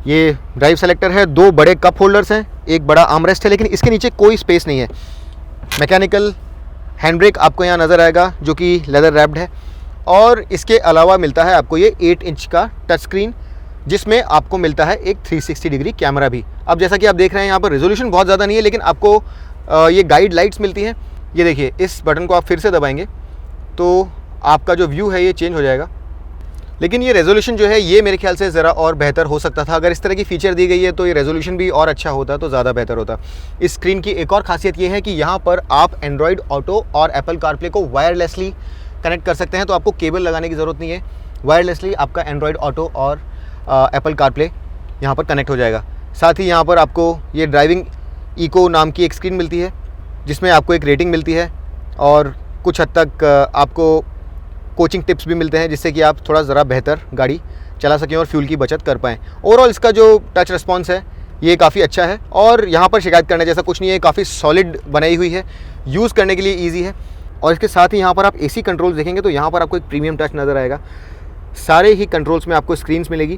ये ड्राइव सेलेक्टर है, 2 बड़े कप होल्डर्स हैं, एक बड़ा आर्मरेस्ट है, लेकिन इसके नीचे कोई स्पेस नहीं है। मैकेनिकल हैंड ब्रेक आपको यहाँ नज़र आएगा जो कि लेदर रैप्ड है। और इसके अलावा मिलता है आपको ये 8 इंच का टच स्क्रीन जिसमें आपको मिलता है एक 360 डिग्री कैमरा भी। अब जैसा कि आप देख रहे हैं यहाँ पर रेजोल्यूशन बहुत ज़्यादा नहीं है लेकिन आपको ये गाइड लाइट्स मिलती हैं। ये देखिए, इस बटन को आप फिर से दबाएंगे तो आपका जो व्यू है ये चेंज हो जाएगा। लेकिन ये रेजोल्यूशन जो है ये मेरे ख्याल से ज़रा और बेहतर हो सकता था। अगर इस तरह की फ़ीचर दी गई है तो ये रेजोल्यूशन भी और अच्छा होता तो ज़्यादा बेहतर होता। इस स्क्रीन की एक और खासियत ये है कि यहाँ पर आप एंड्रॉयड ऑटो और एप्पल कारप्ले को वायरलेसली कनेक्ट कर सकते हैं, तो आपको केबल लगाने की ज़रूरत नहीं है। वायरलेसली आपका एंड्रॉयड ऑटो और एप्पल कारप्ले यहाँ पर कनेक्ट हो जाएगा। साथ ही यहाँ पर आपको ये ड्राइविंग इको नाम की एक स्क्रीन मिलती है जिसमें आपको एक रेटिंग मिलती है और कुछ हद तक आपको कोचिंग टिप्स भी मिलते हैं जिससे कि आप थोड़ा ज़रा बेहतर गाड़ी चला सकें और फ्यूल की बचत कर पाएँ। ओवरऑल इसका जो टच रिस्पॉन्स है ये काफ़ी अच्छा है और यहाँ पर शिकायत करने जैसा कुछ नहीं है। काफ़ी सॉलिड बनाई हुई है, यूज़ करने के लिए ईजी है। और इसके साथ ही यहाँ पर आप AC कंट्रोल्स देखेंगे तो यहाँ पर आपको एक प्रीमियम टच नज़र आएगा। सारे ही कंट्रोल्स में आपको स्क्रीन्स मिलेगी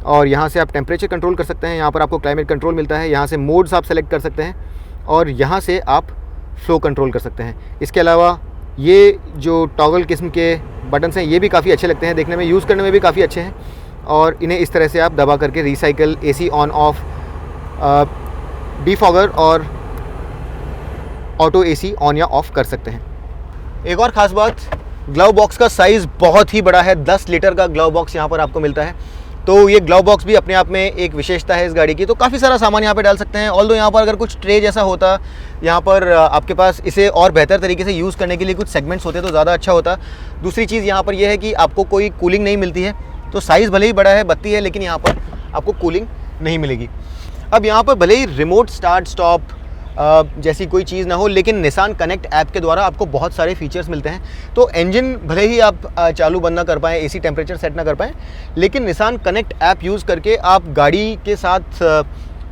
और यहाँ से आप टेम्परेचर कंट्रोल कर सकते हैं, यहाँ पर आपको क्लाइमेट कंट्रोल मिलता है, यहाँ से मोड्स आप सेलेक्ट कर सकते हैं और यहाँ से आप फ्लो कंट्रोल कर सकते हैं। इसके अलावा ये जो टॉगल किस्म के बटन्स हैं ये भी काफ़ी अच्छे लगते हैं, देखने में, यूज़ करने में भी काफ़ी अच्छे हैं। और इन्हें इस तरह से आप दबा करके recycle, AC on off, defogger और ऑटो AC ऑन या ऑफ़ कर सकते हैं। एक और ख़ास बात, ग्लव बॉक्स का साइज़ बहुत ही बड़ा है। 10 लीटर का ग्लव बॉक्स यहाँ पर आपको मिलता है। तो ये ग्लव बॉक्स भी अपने आप में एक विशेषता है इस गाड़ी की। तो काफ़ी सारा सामान यहाँ पे डाल सकते हैं। ऑल्दो यहाँ पर अगर कुछ ट्रे जैसा होता, यहाँ पर आपके पास इसे और बेहतर तरीके से यूज़ करने के लिए कुछ सेगमेंट्स होते तो ज़्यादा अच्छा होता। दूसरी चीज़ यहाँ पर यह है कि आपको कोई कूलिंग नहीं मिलती है। तो साइज़ भले ही बड़ा है, 32 है, लेकिन यहाँ पर आपको कूलिंग नहीं मिलेगी। अब यहाँ पर भले ही रिमोट स्टार्ट स्टॉप जैसी कोई चीज़ ना हो, लेकिन निसान कनेक्ट ऐप के द्वारा आपको बहुत सारे फीचर्स मिलते हैं। तो इंजन भले ही आप चालू बंद ना कर पाएँ, एसी टेम्परेचर सेट ना कर पाएँ, लेकिन निसान कनेक्ट ऐप यूज़ करके आप गाड़ी के साथ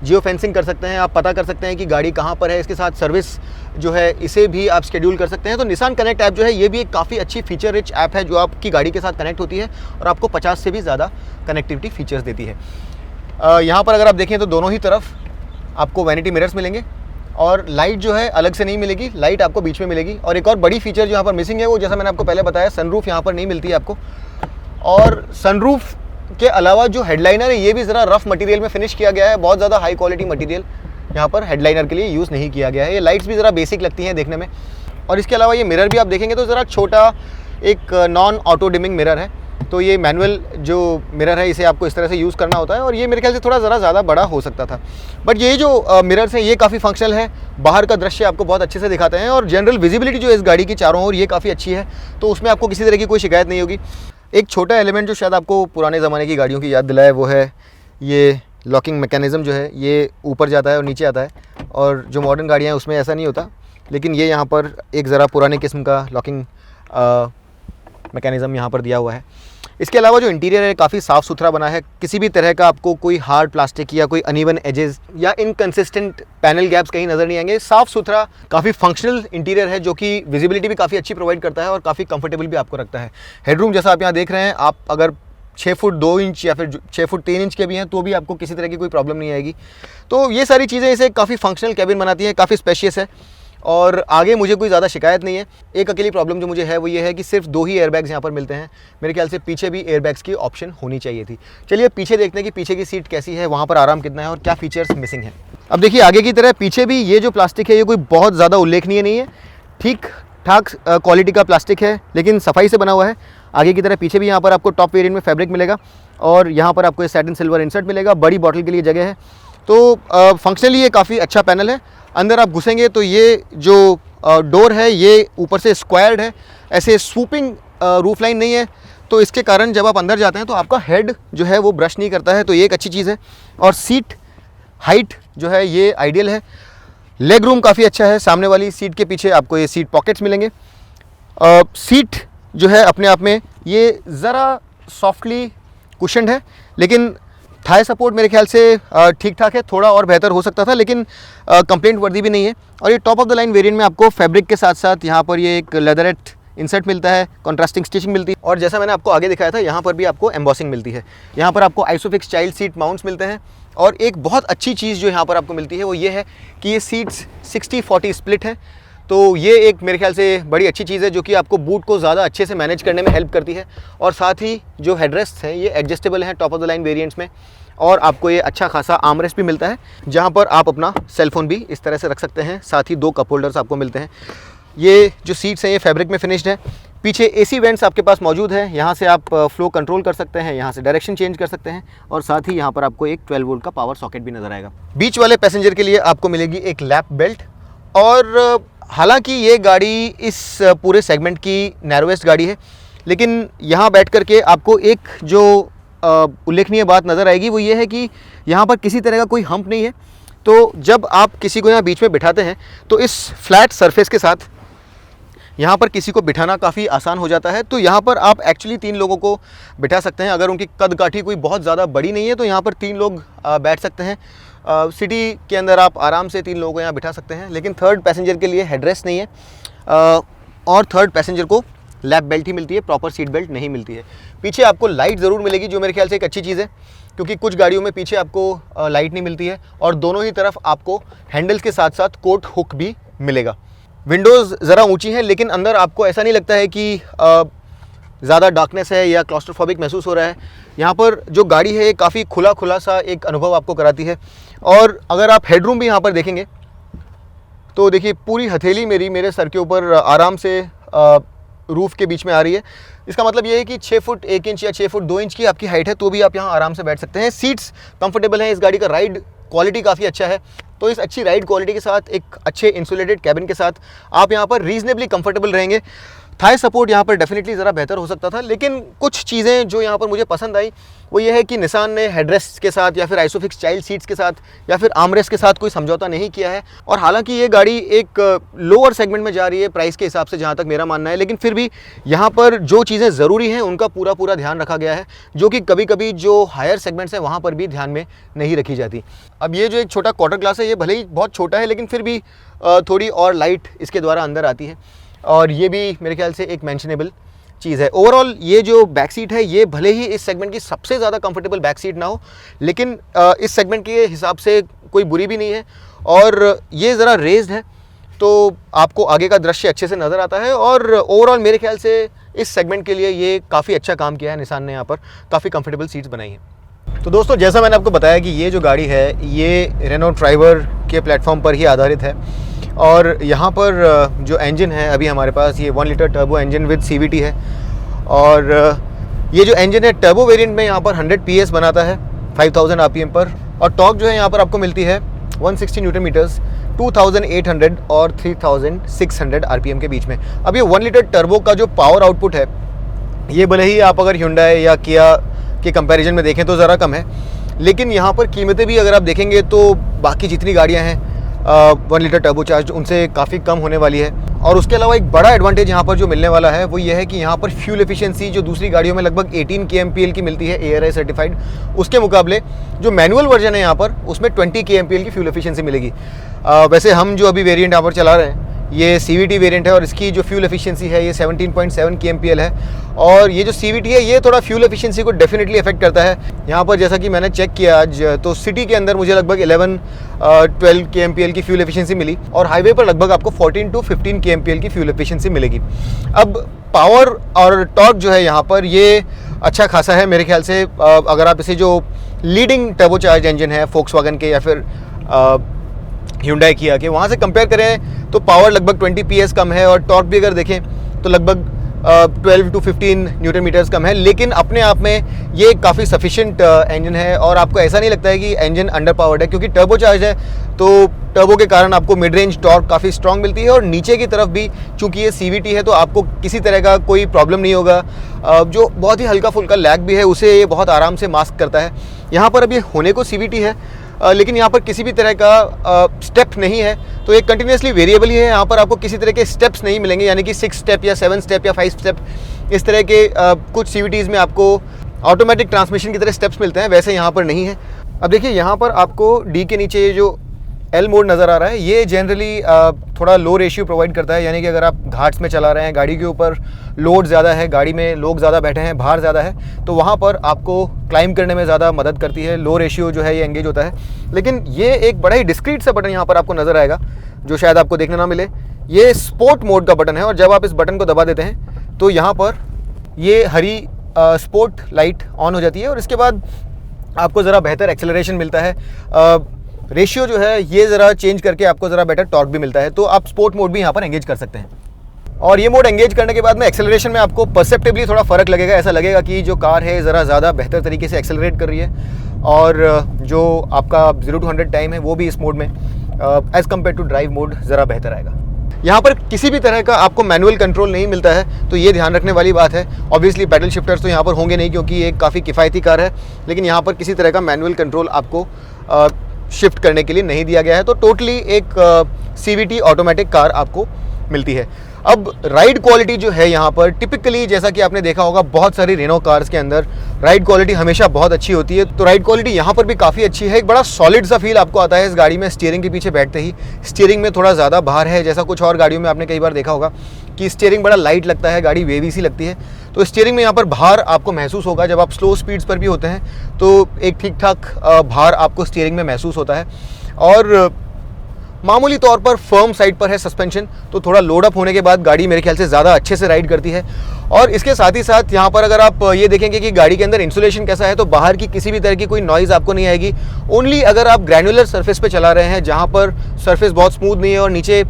जियो फेंसिंग कर सकते हैं। आप पता कर सकते हैं कि गाड़ी कहाँ पर है, इसके साथ सर्विस जो है इसे भी आप शेड्यूल कर सकते हैं। तो निसान कनेक्ट ऐप जो है ये भी एक काफ़ी अच्छी फीचर रिच ऐप है जो आपकी गाड़ी के साथ कनेक्ट होती है और आपको 50 से भी ज़्यादा कनेक्टिविटी फीचर्स देती है। यहाँ पर अगर आप देखें तो दोनों ही तरफ आपको वैनिटी मिरर्स मिलेंगे और लाइट जो है अलग से नहीं मिलेगी, लाइट आपको बीच में मिलेगी। और एक और बड़ी फीचर जो यहाँ पर मिसिंग है वो, जैसा मैंने आपको पहले बताया, सनरूफ यहाँ पर नहीं मिलती है आपको। और सनरूफ के अलावा जो हेडलाइनर है ये भी ज़रा रफ मटेरियल में फिनिश किया गया है। बहुत ज़्यादा हाई क्वालिटी मटेरियल यहाँ पर हेडलाइनर के लिए यूज़ नहीं किया गया है। ये लाइट्स भी ज़रा बेसिक लगती हैं देखने में। और इसके अलावा ये मिरर भी आप देखेंगे तो ज़रा छोटा एक नॉन ऑटो डिमिंग मिरर है। तो ये मैनुअल जो मिरर है इसे आपको इस तरह से यूज़ करना होता है और ये मेरे ख्याल से थोड़ा ज़्यादा बड़ा हो सकता था। बट ये जो मिरर्स हैं ये काफ़ी फंक्शनल है, बाहर का दृश्य आपको बहुत अच्छे से दिखाते हैं और जनरल विजिबिलिटी जो है इस गाड़ी की चारों ओर ये काफ़ी अच्छी है। तो उसमें आपको किसी तरह की कोई शिकायत नहीं होगी। एक छोटा एलिमेंट जो शायद आपको पुराने ज़माने की गाड़ियों की याद दिलाए वो है ये लॉकिंग मैकेनिज़्म जो है, ये ऊपर जाता है और नीचे आता है। और जो मॉडर्न गाड़ियाँ हैं उसमें ऐसा नहीं होता, लेकिन ये यहाँ पर एक ज़रा पुराने किस्म का लॉकिंग मैकेनिज़्म यहाँ पर दिया हुआ है। इसके अलावा जो इंटीरियर है काफ़ी साफ़ सुथरा बना है। किसी भी तरह का आपको कोई हार्ड प्लास्टिक या कोई अनइवन एजेस या इनकंसिस्टेंट पैनल गैप्स कहीं नज़र नहीं आएंगे। साफ़ सुथरा काफ़ी फंक्शनल इंटीरियर है जो कि विजिबिलिटी भी काफ़ी अच्छी प्रोवाइड करता है और काफ़ी कंफर्टेबल भी आपको रखता है। हेडरूम जैसा आप यहाँ देख रहे हैं, आप अगर 6 फुट 2 इंच या फिर 6 फुट 3 इंच के भी हैं तो भी आपको किसी तरह की कोई प्रॉब्लम नहीं आएगी। तो ये सारी चीज़ें इसे काफ़ी फंक्शनल कैबिन बनाती हैं, काफ़ी स्पेशियस है और आगे मुझे कोई ज़्यादा शिकायत नहीं है। एक अकेली प्रॉब्लम जो मुझे है वो ये है कि सिर्फ 2 ही एयरबैग्स यहाँ पर मिलते हैं। मेरे ख्याल से पीछे भी एयरबैग्स की ऑप्शन होनी चाहिए थी। चलिए पीछे देखते हैं कि पीछे की सीट कैसी है, वहाँ पर आराम कितना है और क्या फीचर्स मिसिंग है। अब देखिए आगे की तरह पीछे भी ये जो प्लास्टिक है ये कोई बहुत ज़्यादा उल्लेखनीय नहीं है, ठीक ठाक क्वालिटी का प्लास्टिक है लेकिन सफाई से बना हुआ है। आगे की तरह पीछे भी यहाँ पर आपको टॉप वेरिएंट में फैब्रिक मिलेगा और यहाँ पर आपको सैटिन सिल्वर इंसर्ट मिलेगा। बड़ी बॉटल के लिए जगह है। तो फंक्शनली ये काफ़ी अच्छा पैनल है। अंदर आप घुसेंगे तो ये जो डोर है ये ऊपर से स्क्वायर्ड है, ऐसे स्वूपिंग रूफ लाइन नहीं है। तो इसके कारण जब आप अंदर जाते हैं तो आपका हेड जो है वो ब्रश नहीं करता है, तो ये एक अच्छी चीज़ है। और सीट हाइट जो है ये आइडियल है। लेग रूम काफ़ी अच्छा है। सामने वाली सीट के पीछे आपको ये सीट पॉकेट्स मिलेंगे। सीट जो है अपने आप में ये ज़रा सॉफ्टली कुशन्ड है, लेकिन थाई सपोर्ट मेरे ख्याल से ठीक ठाक है। थोड़ा और बेहतर हो सकता था लेकिन कंप्लेंट वर्दी भी नहीं है। और ये top of the line variant में आपको फैब्रिक के साथ साथ यहाँ पर ये एक लेदरेट इंसर्ट मिलता है, कॉन्ट्रास्टिंग स्टिचिंग मिलती है और जैसा मैंने आपको आगे दिखाया था यहाँ पर भी आपको एम्बॉसिंग मिलती है। यहाँ पर आपको आइसोफिक्स चाइल्ड सीट माउंट्स मिलते हैं। और एक बहुत अच्छी चीज़ जो यहाँ पर आपको मिलती है वो ये है कि ये सीट्स 60-40 स्प्लिट है। तो ये एक मेरे ख्याल से बड़ी अच्छी चीज़ है जो कि आपको बूट को ज़्यादा अच्छे से मैनेज करने में हेल्प करती है। और साथ ही जो हेडरेस्ट हैं ये एडजस्टेबल हैं top of the line variants में। और आपको ये अच्छा खासा आर्मरेस्ट भी मिलता है जहाँ पर आप अपना सेलफोन भी इस तरह से रख सकते हैं। साथ ही 2 कप होल्डर्स आपको मिलते हैं। ये जो सीट्स हैं ये फैब्रिक में फिनिश्ड है। पीछे एसी वेंट्स आपके पास मौजूद है, यहाँ से आप फ्लो कंट्रोल कर सकते हैं, यहाँ से डायरेक्शन चेंज कर सकते हैं और साथ ही यहाँ पर आपको एक 12 वोल्ट का पावर सॉकेट भी नज़र आएगा। बीच वाले पैसेंजर के लिए आपको मिलेगी एक लैप बेल्ट। और हालांकि ये गाड़ी इस पूरे सेगमेंट की नैरोएस्ट गाड़ी है, लेकिन यहाँ बैठ कर के आपको एक जो उल्लेखनीय बात नज़र आएगी वो ये है कि यहाँ पर किसी तरह का कोई हम्प नहीं है। तो जब आप किसी को यहाँ बीच में बिठाते हैं तो इस फ्लैट सरफेस के साथ यहाँ पर किसी को बिठाना काफ़ी आसान हो जाता है। तो यहाँ पर आप एक्चुअली 3 लोगों को बिठा सकते हैं। अगर उनकी कद काठी कोई बहुत ज़्यादा बड़ी नहीं है तो यहाँ पर 3 लोग बैठ सकते हैं। सिटी के अंदर आप आराम से 3 लोगों को यहाँ बिठा सकते हैं, लेकिन थर्ड पैसेंजर के लिए हेडरेस्ट नहीं है और थर्ड पैसेंजर को लैप बेल्ट ही मिलती है, प्रॉपर सीट बेल्ट नहीं मिलती है। पीछे आपको लाइट ज़रूर मिलेगी जो मेरे ख्याल से एक अच्छी चीज़ है, क्योंकि कुछ गाड़ियों में पीछे आपको लाइट नहीं मिलती है। और दोनों ही तरफ आपको हैंडल्स के साथ साथ कोट हुक भी मिलेगा। विंडोज़ ज़रा ऊंची हैं लेकिन अंदर आपको ऐसा नहीं लगता है कि ज़्यादा डार्कनेस है या क्लॉस्ट्रोफोबिक महसूस हो रहा है। यहाँ पर जो गाड़ी है ये काफ़ी खुला सा एक अनुभव आपको कराती है। और अगर आप हेडरूम भी यहाँ पर देखेंगे तो देखिए पूरी हथेली मेरे सर के ऊपर आराम से रूफ के बीच में आ रही है। इसका मतलब ये है कि 6 फुट 1 इंच या 6 फुट 2 इंच की आपकी हाइट है तो भी आप यहाँ आराम से बैठ सकते हैं। सीट्स कंफर्टेबल हैं, इस गाड़ी का राइड क्वालिटी काफ़ी अच्छा है। तो इस अच्छी राइड क्वालिटी के साथ, एक अच्छे इंसुलेटेड कैबिन के साथ आप यहाँ पर रीजनेबली कंफर्टेबल रहेंगे। थाई सपोर्ट यहाँ पर डेफिनेटली ज़रा बेहतर हो सकता था, लेकिन कुछ चीज़ें जो यहाँ पर मुझे पसंद आई वो ये है कि निसान ने हेडरेस्ट के साथ या फिर आइसोफिक्स चाइल्ड सीट्स के साथ या फिर आर्मरेस्ट के साथ कोई समझौता नहीं किया है। और हालांकि ये गाड़ी एक लोअर सेगमेंट में जा रही है प्राइस के हिसाब से, जहाँ तक मेरा मानना है, लेकिन फिर भी यहाँ पर जो चीज़ें ज़रूरी हैं उनका पूरा ध्यान रखा गया है, जो कि कभी कभी जो हायर सेगमेंट्स हैं वहाँ पर भी ध्यान में नहीं रखी जाती। अब ये जो एक छोटा क्वार्टर ग्लास है, ये भले ही बहुत छोटा है, लेकिन फिर भी थोड़ी और लाइट इसके द्वारा अंदर आती है, और ये भी मेरे ख्याल से एक मेंशनेबल चीज़ है। ओवरऑल ये जो बैक सीट है, ये भले ही इस सेगमेंट की सबसे ज़्यादा कंफर्टेबल बैक सीट ना हो, लेकिन इस सेगमेंट के हिसाब से कोई बुरी भी नहीं है, और ये ज़रा रेज्ड है तो आपको आगे का दृश्य अच्छे से नज़र आता है। और ओवरऑल मेरे ख्याल से इस सेगमेंट के लिए ये काफ़ी अच्छा काम किया है निसान ने, यहाँ पर काफ़ी कंफर्टेबल सीट्स बनाई हैं। तो दोस्तों, जैसा मैंने आपको बताया कि ये जो गाड़ी है ये रेनो ड्राइवर के प्लेटफॉर्म पर ही आधारित है, और यहाँ पर जो इंजन है अभी हमारे पास, ये 1 litre turbo engine with CVT है, और ये जो इंजन है टर्बो वेरिएंट में यहाँ पर 100 PS बनाता है 5000 RPM पर, और टॉर्क जो है यहाँ पर आपको मिलती है 160 न्यूटन मीटर्स 2800 और 3600 RPM के बीच में। अब ये 1 लीटर टर्बो का जो पावर आउटपुट है, ये भले ही आप अगर Hyundai या Kia के कंपैरिजन में देखें तो ज़रा कम है, लेकिन यहाँ पर कीमतें भी अगर आप देखेंगे तो बाकी जितनी गाड़ियाँ हैं 1 लीटर टर्बो चार्ज उनसे काफ़ी कम होने वाली है। और उसके अलावा एक बड़ा एडवांटेज यहाँ पर जो मिलने वाला है वो ये है कि यहाँ पर फ्यूल एफिशिएंसी जो दूसरी गाड़ियों में लगभग 18 kmpl की मिलती है ARAI सर्टिफाइड, उसके मुकाबले जो मैनुअल वर्जन है यहाँ पर उसमें 20 kmpl की फ्यूल एफिशिएंसी मिलेगी। वैसे हम जो अभी वेरिएंट यहाँ पर चला रहे हैं ये CVT वेरिएंट है, और इसकी जो फ्यूल एफिशिएंसी है ये 17.7 kmpl है, और ये जो CVT है ये थोड़ा फ्यूल एफिशिएंसी को डेफिनेटली इफेक्ट करता है। यहाँ पर जैसा कि मैंने चेक किया आज, तो सिटी के अंदर मुझे लगभग 11-12 kmpl की फ्यूल एफिशिएंसी मिली, और हाईवे पर लगभग आपको 14 to 15 kmpl की फ्यूल एफिशिएंसी मिलेगी। अब पावर और टॉर्क जो है यहाँ पर ये अच्छा खासा है मेरे ख्याल से। अगर आप इसे जो लीडिंग टर्बोचार्ज इंजन है Volkswagen के या फिर Hyundai Kia के, वहाँ से कंपेयर करें तो पावर लगभग 20 PS कम है, और टॉर्क भी अगर देखें तो लगभग 12 to 15 न्यूटन मीटर्स कम है, लेकिन अपने आप में ये काफ़ी सफिशिएंट इंजन है, और आपको ऐसा नहीं लगता है कि इंजन अंडर पावर्ड है, क्योंकि टर्बो चार्ज है तो टर्बो के कारण आपको मिड रेंज टॉर्क काफ़ी स्ट्रॉन्ग मिलती है, और नीचे की तरफ भी चूंकि ये CVT है तो आपको किसी तरह का कोई प्रॉब्लम नहीं होगा। जो बहुत ही हल्का फुल्का लैग भी है उसे ये बहुत आराम से मास्क करता है। यहाँ पर अब ये होने को CVT है, लेकिन यहाँ पर किसी भी तरह का स्टेप नहीं है, तो ये कंटिन्यूसली वेरिएबल ही है। यहाँ पर आपको किसी तरह के स्टेप्स नहीं मिलेंगे, यानी कि 6 स्टेप या 7 स्टेप या 5 स्टेप इस तरह के कुछ CVTs में आपको ऑटोमेटिक ट्रांसमिशन की तरह स्टेप्स मिलते हैं, वैसे यहाँ पर नहीं है। अब देखिए यहाँ पर आपको D के नीचे जो L मोड नज़र आ रहा है, ये जनरली थोड़ा लो रेशियो प्रोवाइड करता है, यानी कि अगर आप घाट्स में चला रहे हैं, गाड़ी के ऊपर लोड ज़्यादा है, गाड़ी में लोग ज़्यादा बैठे हैं, भार ज़्यादा है, तो वहाँ पर आपको क्लाइंब करने में ज़्यादा मदद करती है। लो रेशियो जो है ये एंगेज होता है। लेकिन ये एक बड़ा ही डिस्क्रीट सा बटन यहाँ पर आपको नज़र आएगा जो शायद आपको देखने ना मिले। ये स्पोर्ट मोड का बटन है, और जब आप इस बटन को दबा देते हैं तो यहाँ पर ये हरी स्पोर्ट लाइट ऑन हो जाती है, और इसके बाद आपको ज़रा बेहतर एक्सेलरेशन मिलता है। रेशियो जो है ये ज़रा चेंज करके आपको ज़रा बेटर टॉर्क भी मिलता है, तो आप स्पोर्ट मोड भी यहाँ पर एंगेज कर सकते हैं। और ये मोड एंगेज करने के बाद में एक्सेलरेशन में आपको परसेप्टिवली थोड़ा फ़र्क लगेगा, ऐसा लगेगा कि जो कार है ज़रा ज़्यादा बेहतर तरीके से एक्सेलरेट कर रही है, और जो आपका 0 to 100 टाइम है वो भी इस मोड में as compare to drive mode ज़रा बेहतर आएगा। यहाँ पर किसी भी तरह का आपको मैनुअल कंट्रोल नहीं मिलता है, तो ये ध्यान रखने वाली बात है। ऑब्वियसली पैडल शिफ्टर्स तो यहाँ पर होंगे नहीं, क्योंकि ये काफ़ी किफ़ायती कार है, लेकिन यहाँ पर किसी तरह का मैनुअल कंट्रोल आपको शिफ्ट करने के लिए नहीं दिया गया है, तो टोटली एक CVT ऑटोमेटिक कार आपको मिलती है। अब राइड क्वालिटी जो है यहाँ पर टिपिकली जैसा कि आपने देखा होगा बहुत सारी रेनो कार्स के अंदर राइड क्वालिटी हमेशा बहुत अच्छी होती है, तो राइड क्वालिटी यहाँ पर भी काफ़ी अच्छी है। एक बड़ा सॉलिड सा फील आपको आता है इस गाड़ी में। स्टीयरिंग के पीछे बैठते ही स्टीयरिंग में थोड़ा ज़्यादा भार है, जैसा कुछ और गाड़ियों में आपने कई बार देखा होगा कि स्टीयरिंग बड़ा लाइट लगता है, गाड़ी वेवी सी लगती है, तो स्टीयरिंग में यहाँ पर भार आपको महसूस होगा। जब आप स्लो स्पीड्स पर भी होते हैं तो एक ठीक ठाक भार आपको स्टीयरिंग में महसूस होता है। और मामूली तौर पर फर्म साइड पर है सस्पेंशन, तो थोड़ा लोड अप होने के बाद गाड़ी मेरे ख्याल से ज़्यादा अच्छे से राइड करती है। और इसके साथ ही साथ यहाँ पर अगर आप ये देखेंगे कि गाड़ी के अंदर इंसुलेशन कैसा है, तो बाहर की किसी भी तरह की कोई नॉइज़ आपको नहीं आएगी। ओनली अगर आप ग्रैनुलर सरफेस पे चला रहे हैं जहाँ पर सरफेस बहुत स्मूथ नहीं है और नीचे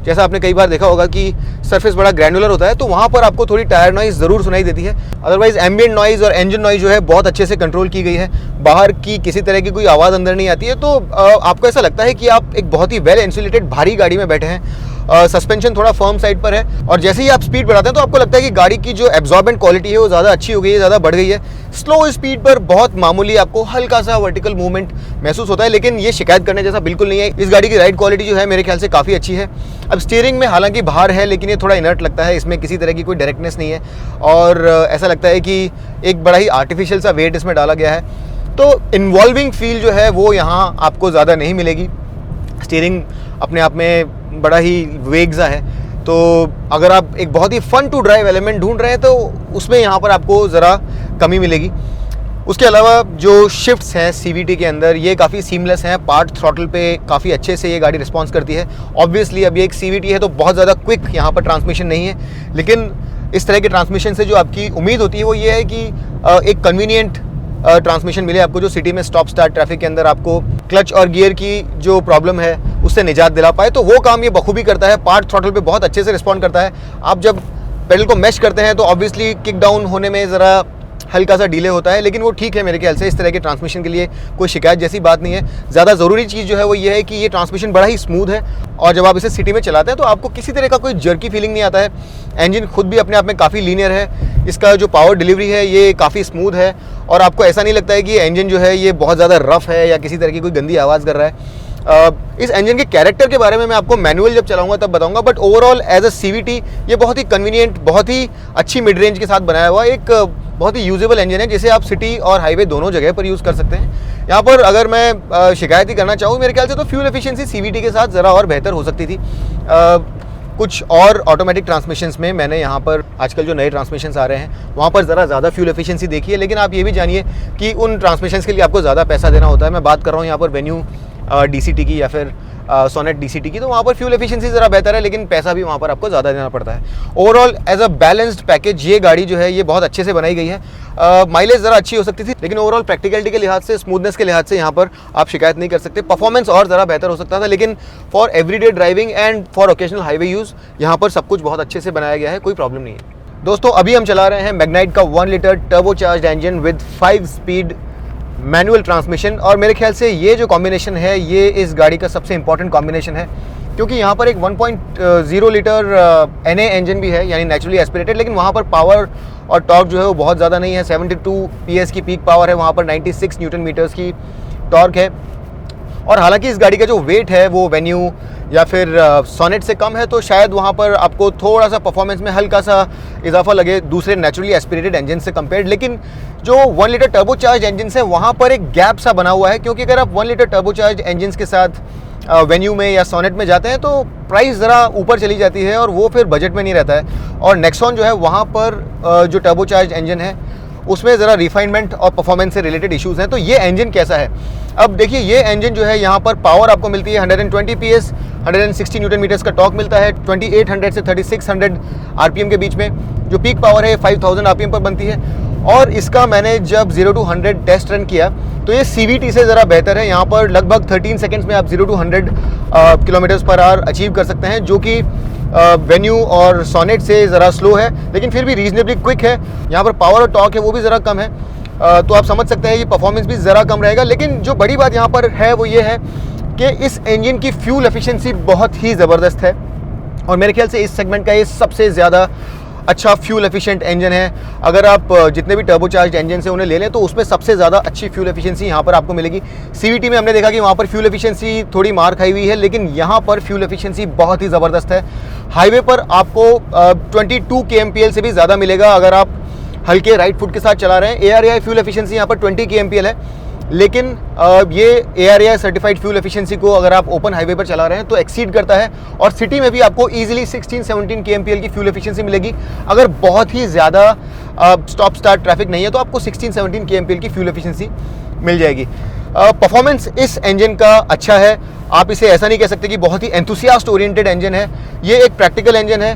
जैसा आपने कई बार देखा होगा कि सरफेस बड़ा ग्रैनुलर होता है, तो वहाँ पर आपको थोड़ी टायर नॉइज़ ज़रूर सुनाई देती है। अदरवाइज एम्बिएंट नॉइज़ और इंजन नॉइज़ जो है बहुत अच्छे से कंट्रोल की गई है। बाहर की किसी तरह की कोई आवाज़ अंदर नहीं आती है, तो आपको ऐसा लगता है कि आप एक बहुत ही वेल इंसुलेटेड भारी गाड़ी में बैठे हैं। सस्पेंशन थोड़ा फर्म साइड पर है, और जैसे ही आप स्पीड बढ़ाते हैं तो आपको लगता है कि गाड़ी की जो एब्जॉर्बेंट क्वालिटी है वो ज़्यादा अच्छी हो गई है, ज़्यादा बढ़ गई है। स्लो स्पीड पर बहुत मामूली आपको हल्का सा वर्टिकल मूवमेंट महसूस होता है, लेकिन ये शिकायत करने जैसा बिल्कुल नहीं है। इस गाड़ी की राइड क्वालिटी जो है मेरे ख्याल से काफ़ी अच्छी है। अब स्टीयरिंग में हालांकि भार है, लेकिन ये थोड़ा इनर्ट लगता है, इसमें किसी तरह की कोई डायरेक्टनेस नहीं है, और ऐसा लगता है कि एक बड़ा ही आर्टिफिशियल सा वेट इसमें डाला गया है। तो इन्वॉल्विंग फील जो है वो यहाँ आपको ज़्यादा नहीं मिलेगी। स्टीयरिंग अपने आप में बड़ा ही वेग सा है, तो अगर आप एक बहुत ही फन टू ड्राइव एलिमेंट ढूंढ रहे हैं तो उसमें यहाँ पर आपको ज़रा कमी मिलेगी। उसके अलावा जो शिफ्ट्स हैं CVT के अंदर, ये काफ़ी सीमलेस हैं। पार्ट थ्रॉटल पे काफ़ी अच्छे से ये गाड़ी रिस्पॉन्स करती है। ऑब्वियसली अब ये एक CVT है तो बहुत ज़्यादा क्विक यहाँ पर ट्रांसमिशन नहीं है, लेकिन इस तरह के ट्रांसमिशन से जो आपकी उम्मीद होती है वो ये है कि एक कन्वीनियंट ट्रांसमिशन मिले आपको, जो सिटी में स्टॉप स्टार्ट ट्रैफिक के अंदर आपको क्लच और गियर की जो प्रॉब्लम है उससे निजात दिला पाए, तो वो काम ये बखूबी करता है। पार्ट थ्रॉटल पे बहुत अच्छे से रिस्पॉन्ड करता है। आप जब पेडल को मैश करते हैं तो ऑब्वियसली किक डाउन होने में ज़रा हल्का सा डिले होता है, लेकिन वो ठीक है मेरे ख्याल से। इस तरह के ट्रांसमिशन के लिए कोई शिकायत जैसी बात नहीं है। ज़्यादा ज़रूरी चीज़ जो है वो ये है कि ये ट्रांसमिशन बड़ा ही स्मूथ है, और जब आप इसे सिटी में चलाते हैं तो आपको किसी तरह का कोई जर्की फीलिंग नहीं आता है। इंजन खुद भी अपने आप में काफ़ी लीनियर है, इसका जो पावर डिलीवरी है ये काफ़ी स्मूथ है, और आपको ऐसा नहीं लगता है कि इंजन जो है ये बहुत ज़्यादा रफ है या किसी तरह की कोई गंदी आवाज़ कर रहा है। इस इंजन के कैरेक्टर के बारे में मैं आपको मैनुअल जब चलाऊंगा तब बताऊंगा, but overall as a CVT ये बहुत ही कन्वीनियंट, बहुत ही अच्छी मिड रेंज के साथ बनाया हुआ एक बहुत ही यूजेबल इंजन है, जिसे आप सिटी और हाईवे दोनों जगह पर यूज़ कर सकते हैं। यहाँ पर अगर मैं शिकायत ही करना चाहूँ मेरे ख्याल से, तो फ्यूल एफिशिएंसी CVT के साथ ज़रा और बेहतर हो सकती थी। कुछ और ऑटोमेटिक ट्रांसमिशंस में मैंने यहाँ पर आजकल जो नए ट्रांसमिशंस आ रहे हैं वहाँ पर ज़रा ज़्यादा फ्यूल एफिशिएंसी देखी है, लेकिन आप ये भी जानिए कि उन ट्रांसमिशंस के लिए आपको ज़्यादा पैसा देना होता है। मैं बात कर रहा हूँ यहाँ पर वेन्यू DCT की या फिर सोनेट DCT की, तो वहाँ पर फ्यूल एफिशिएंसी ज़रा बेहतर है, लेकिन पैसा भी वहाँ पर आपको ज़्यादा देना पड़ता है। Overall as a balanced package ये गाड़ी जो है ये बहुत अच्छे से बनाई गई है। माइलेज ज़रा अच्छी हो सकती थी, लेकिन ओवरऑल प्रैक्टिकलिटी के लिहाज से, स्मूथनेस के लिहाज से यहाँ पर आप शिकायत नहीं कर सकते। परफॉर्मेंस और ज़रा बेहतर हो सकता था, लेकिन for everyday driving and for occasional highway use यहाँ पर सब कुछ बहुत अच्छे से बनाया गया है, कोई प्रॉब्लम नहीं है। दोस्तों अभी हम चला रहे हैं मैग्नाइट का 1 litre turbocharged engine with 5 speed manual transmission, और मेरे ख्याल से ये जो कॉम्बिनेशन है ये इस गाड़ी का सबसे इंपॉर्टेंट कॉम्बिनेशन है, क्योंकि यहाँ पर एक 1.0 लीटर NA इंजन भी है, यानी नेचुरली एस्पिरेटेड, लेकिन वहाँ पर पावर और टॉर्क जो है वो बहुत ज़्यादा नहीं है। 72 PS की पीक पावर है, वहाँ पर 96 न्यूटन मीटर्स की टॉर्क है, और हालांकि इस गाड़ी का जो वेट है वो वेन्यू या फिर सोनेट से कम है, तो शायद वहाँ पर आपको थोड़ा सा परफॉर्मेंस में हल्का सा इजाफा लगे दूसरे नेचुरली एस्पिरेटेड इंजन से कंपेयर्ड। लेकिन जो 1 लीटर टर्बोचार्ज इंजन है वहाँ पर एक गैप सा बना हुआ है, क्योंकि अगर आप 1 लीटर टर्बोचार्ज इंजन के साथ वेन्यू में या सोनेट में जाते हैं तो प्राइस ज़रा ऊपर चली जाती है, और वो फिर बजट में नहीं रहता है। और नेक्सॉन जो है वहाँ पर जो टर्बोचार्ज इंजन है उसमें ज़रा रिफाइनमेंट और परफॉर्मेंस से रिलेटेड इश्यूज़ हैं। तो ये इंजन कैसा है, अब देखिए ये इंजन जो है यहाँ पर पावर आपको मिलती है 120 PS, 160 न्यूटन मीटर्स का टॉर्क मिलता है 2800 से 3600 RPM के बीच में। जो पीक पावर है 5000 RPM पर बनती है, और इसका मैंने जब 0 to 100 टेस्ट रन किया तो ये CVT से ज़रा बेहतर है। यहाँ पर लगभग 13 सेकेंड्स में आप 0 to 100 kilometres per hour achieve कर सकते हैं, जो कि वेन्यू और सोनेट से ज़रा स्लो है, लेकिन फिर भी रीजनेबली क्विक है। यहाँ पर पावर और टॉर्क है वो भी ज़रा कम है, तो आप समझ सकते हैं कि परफॉर्मेंस भी ज़रा कम रहेगा। लेकिन जो बड़ी बात यहाँ पर है वो ये है कि इस इंजन की फ्यूल एफिशिएंसी बहुत ही ज़बरदस्त है, और मेरे ख्याल से इस सेगमेंट का ये सबसे ज़्यादा अच्छा फ्यूल एफिशिएंट इंजन है। अगर आप जितने भी टर्बोचार्ज इंजन से उन्हें ले लें तो उसमें सबसे ज़्यादा अच्छी फ्यूल एफिशिएंसी यहाँ पर आपको मिलेगी। CVT में हमने देखा कि वहाँ पर फ्यूल एफिशिएंसी थोड़ी मार खाई हुई है, लेकिन यहाँ पर फ्यूल एफिशिएंसी बहुत ही ज़बरदस्त है। हाईवे पर आपको 22 kmpl से भी ज़्यादा मिलेगा अगर आप हल्के राइट फुट के साथ चला रहे हैं। ARAI फ्यूल एफिशिएंसी यहाँ पर 20 kmpl है, लेकिन ये ARAI सर्टिफाइड फ्यूल एफिशिएंसी को अगर आप ओपन हाईवे पर चला रहे हैं तो एक्सीड करता है, और सिटी में भी आपको इजीली 16-17 kmpl की फ्यूल एफिशिएंसी मिलेगी। अगर बहुत ही ज़्यादा स्टॉप स्टार्ट ट्रैफिक नहीं है तो आपको 16-17 kmpl की फ्यूल एफिशिएंसी मिल जाएगी। परफॉर्मेंस इस इंजन का अच्छा है, आप इसे ऐसा नहीं कह सकते कि बहुत ही एंथुसियास्ट ओरिएंटेड इंजन है। ये एक प्रैक्टिकल इंजन है।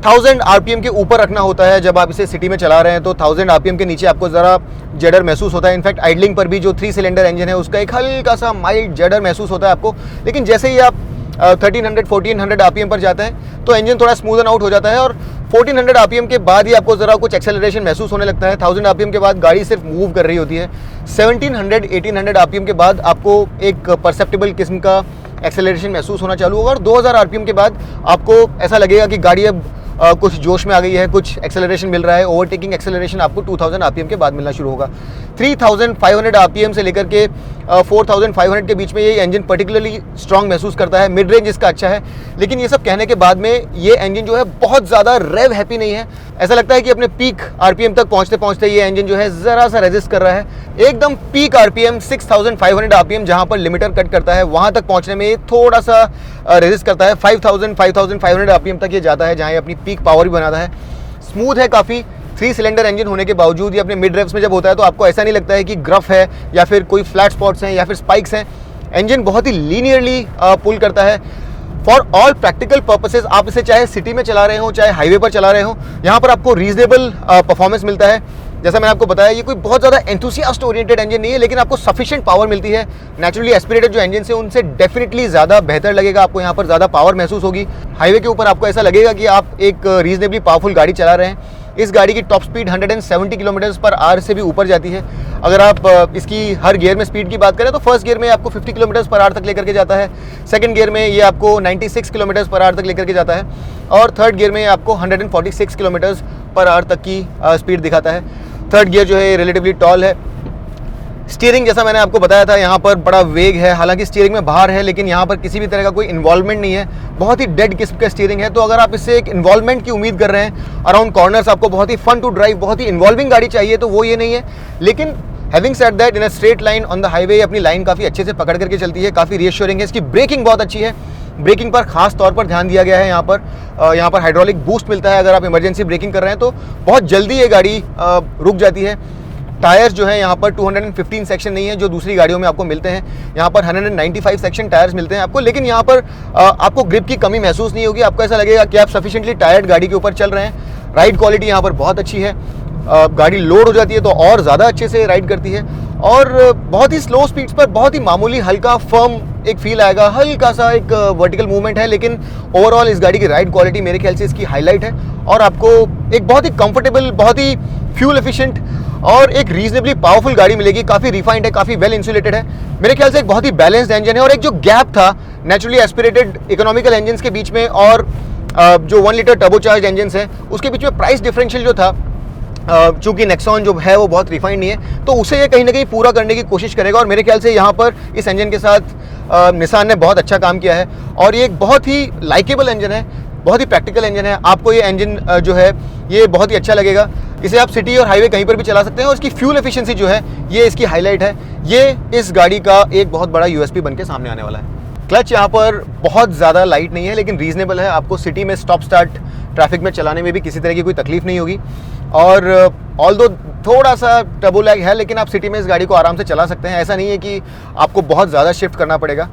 1000 RPM के ऊपर रखना होता है जब आप इसे सिटी में चला रहे हैं, तो 1000 RPM के नीचे आपको ज़रा जडर महसूस होता है। इनफैक्ट आइडलिंग पर भी जो 3 सिलेंडर इंजन है उसका एक हल्का सा माइल्ड जडर महसूस होता है आपको, लेकिन जैसे ही आप 1300 1400 आरपीएम पर जाता है तो इंजन थोड़ा स्मूदन आउट हो जाता है, और 1400 आरपीएम के बाद ही आपको ज़रा कुछ एक्सेलरेशन महसूस होने लगता है। 1000 आरपीएम के बाद गाड़ी सिर्फ मूव कर रही होती है। 1700 1800 आरपीएम के बाद आपको एक परसेप्टेबल किस्म का एक्सेलरेशन महसूस होना चालू होगा, और 2000 आरपीएम के बाद आपको ऐसा लगेगा कि गाड़ी अब कुछ जोश में आ गई है, कुछ एक्सेलरेशन मिल रहा है। ओवरटेकिंग एक्सेलरेशन आपको 2000 आरपीएम के बाद मिलना शुरू होगा। 3500 आरपीएम से लेकर के 4500 के बीच में ये इंजन पर्टिकुलरली स्ट्रांग महसूस करता है। मिड रेंज इसका अच्छा है, लेकिन ये सब कहने के बाद में ये इंजन जो है बहुत ज़्यादा रेव हैप्पी नहीं है। ऐसा लगता है कि अपने पीक आरपीएम तक पहुंचते पहुंचते ये इंजन जो है ज़रा सा रेजिस्ट कर रहा है। एकदम पीक आरपीएम 6500 आरपीएम जहां पर लिमिटर कट करता है वहां तक पहुंचने में थोड़ा सा रेजिस्ट करता है। 5500 आरपीएम तक ये जाता है, जहां ये अपनी पीक पावर भी बनाता है। स्मूथ है काफ़ी। 3 सिलेंडर इंजन होने के बावजूद ये अपने मिड रेव्स में जब होता है तो आपको ऐसा नहीं लगता है कि ग्रफ है या फिर कोई फ्लैट स्पॉट्स हैं या फिर स्पाइक्स हैं। इंजन बहुत ही लीनियरली पुल करता है। फॉर ऑल प्रैक्टिकल पर्पसेस आप इसे चाहे सिटी में चला रहे हो चाहे हाईवे पर चला रहे हो, यहाँ पर आपको रीजनेबल परफॉर्मेंस मिलता है। जैसा मैंने आपको बताया, ये कोई बहुत ज़्यादा एंथुसियास्ट ओरिएंटेड इंजन नहीं है, लेकिन आपको सफिशिएंट पावर मिलती है। नेचुरली एस्पिरेटेड जो इंजन से उनसे डेफिनेटली ज़्यादा बेहतर लगेगा, आपको यहाँ पर ज़्यादा पावर महसूस होगी। हाईवे के ऊपर आपको ऐसा लगेगा कि आप एक रीजनेबली पावरफुल गाड़ी चला रहे हैं। इस गाड़ी की top speed 170 kilometre per hour से भी ऊपर जाती है। अगर आप इसकी हर गियर में स्पीड की बात करें तो फर्स्ट गियर में आपको 50 किलोमीटर पर आवर तक लेकर के जाता है। सेकंड गियर में ये आपको 96 किलोमीटर पर आवर तक लेकर के जाता है, और थर्ड गियर में आपको 146 किलोमीटर पर आवर तक की स्पीड दिखाता है। थर्ड गियर जो है रिलेटिवली टॉल है। स्टीयरिंग जैसा मैंने आपको बताया था, यहाँ पर बड़ा वेग है। हालांकि स्टीयरिंग में भार है, लेकिन यहाँ पर किसी भी तरह का कोई इन्वॉल्वमेंट नहीं है। बहुत ही डेड किस्म का स्टीयरिंग है। तो अगर आप इससे एक इन्वॉल्वमेंट की उम्मीद कर रहे हैं, अराउंड कॉर्नर्स आपको बहुत ही फन टू ड्राइव, बहुत ही इन्वॉल्विंग गाड़ी चाहिए, तो वो ये नहीं है। लेकिन having said that, in a straight line on the highway अपनी लाइन काफ़ी अच्छे से पकड़ करके चलती है, काफ़ी रियश्योरिंग है। इसकी ब्रेकिंग बहुत अच्छी है। ब्रेकिंग पर खास तौर पर ध्यान दिया गया है। यहाँ पर हाइड्रोलिक बूस्ट मिलता है। अगर आप इमरजेंसी ब्रेकिंग कर रहे हैं तो बहुत जल्दी ये गाड़ी रुक जाती है। टायर्स जो है यहाँ पर 215 सेक्शन नहीं है जो दूसरी गाड़ियों में आपको मिलते हैं। यहाँ पर 195 सेक्शन टायर्स मिलते हैं आपको, लेकिन यहाँ पर आपको ग्रिप की कमी महसूस नहीं होगी। आपको ऐसा लगेगा कि आप सफिशिएंटली टायर्ड गाड़ी के ऊपर चल रहे हैं। राइड क्वालिटी यहाँ पर बहुत अच्छी है। गाड़ी लोड हो जाती है तो और ज़्यादा अच्छे से राइड करती है, और बहुत ही स्लो स्पीड्स पर बहुत ही मामूली हल्का फर्म एक फील आएगा। हल्का सा एक वर्टिकल मूवमेंट है, लेकिन ओवरऑल इस गाड़ी की राइड क्वालिटी मेरे ख्याल से इसकी हाईलाइट है। और आपको एक बहुत ही कंफर्टेबल, बहुत ही फ्यूल एफिशिएंट और एक रीजनेबली पावरफुल गाड़ी मिलेगी। काफ़ी रिफाइंड है, काफ़ी वेल इंसुलेटेड है। मेरे ख्याल से एक बहुत ही बैलेंस्ड इंजन है। और एक जो गैप था नेचुरली एस्पिरेटेड इकोनॉमिकल इंजन्स के बीच में और जो 1 लीटर टर्बोचार्ज इंजन्स हैं उसके बीच में प्राइस डिफरेंशियल जो था, चूंकि नेक्सॉन जो है वो बहुत रिफाइंड नहीं है, तो उसे ये कहीं ना कहीं पूरा करने की कोशिश करेगा। और मेरे ख्याल से यहाँ पर इस इंजन के साथ निसान ने बहुत अच्छा काम किया है। और ये एक बहुत ही लाइकेबल इंजन है, बहुत ही प्रैक्टिकल इंजन है। आपको ये इंजन जो है ये बहुत ही अच्छा लगेगा। इसे आप सिटी और हाईवे कहीं पर भी चला सकते हैं, और इसकी फ्यूल एफिशिएंसी जो है ये इसकी हाईलाइट है। ये इस गाड़ी का एक बहुत बड़ा यूएसपी बन के सामने आने वाला है। क्लच यहाँ पर बहुत ज़्यादा लाइट नहीं है, लेकिन रीजनेबल है। आपको सिटी में स्टॉप स्टार्ट ट्रैफिक में चलाने में भी किसी तरह की कोई तकलीफ नहीं होगी। और ऑल्दो थोड़ा सा टर्बो लैग है, लेकिन आप सिटी में इस गाड़ी को आराम से चला सकते हैं। ऐसा नहीं है कि आपको बहुत ज़्यादा शिफ्ट करना पड़ेगा।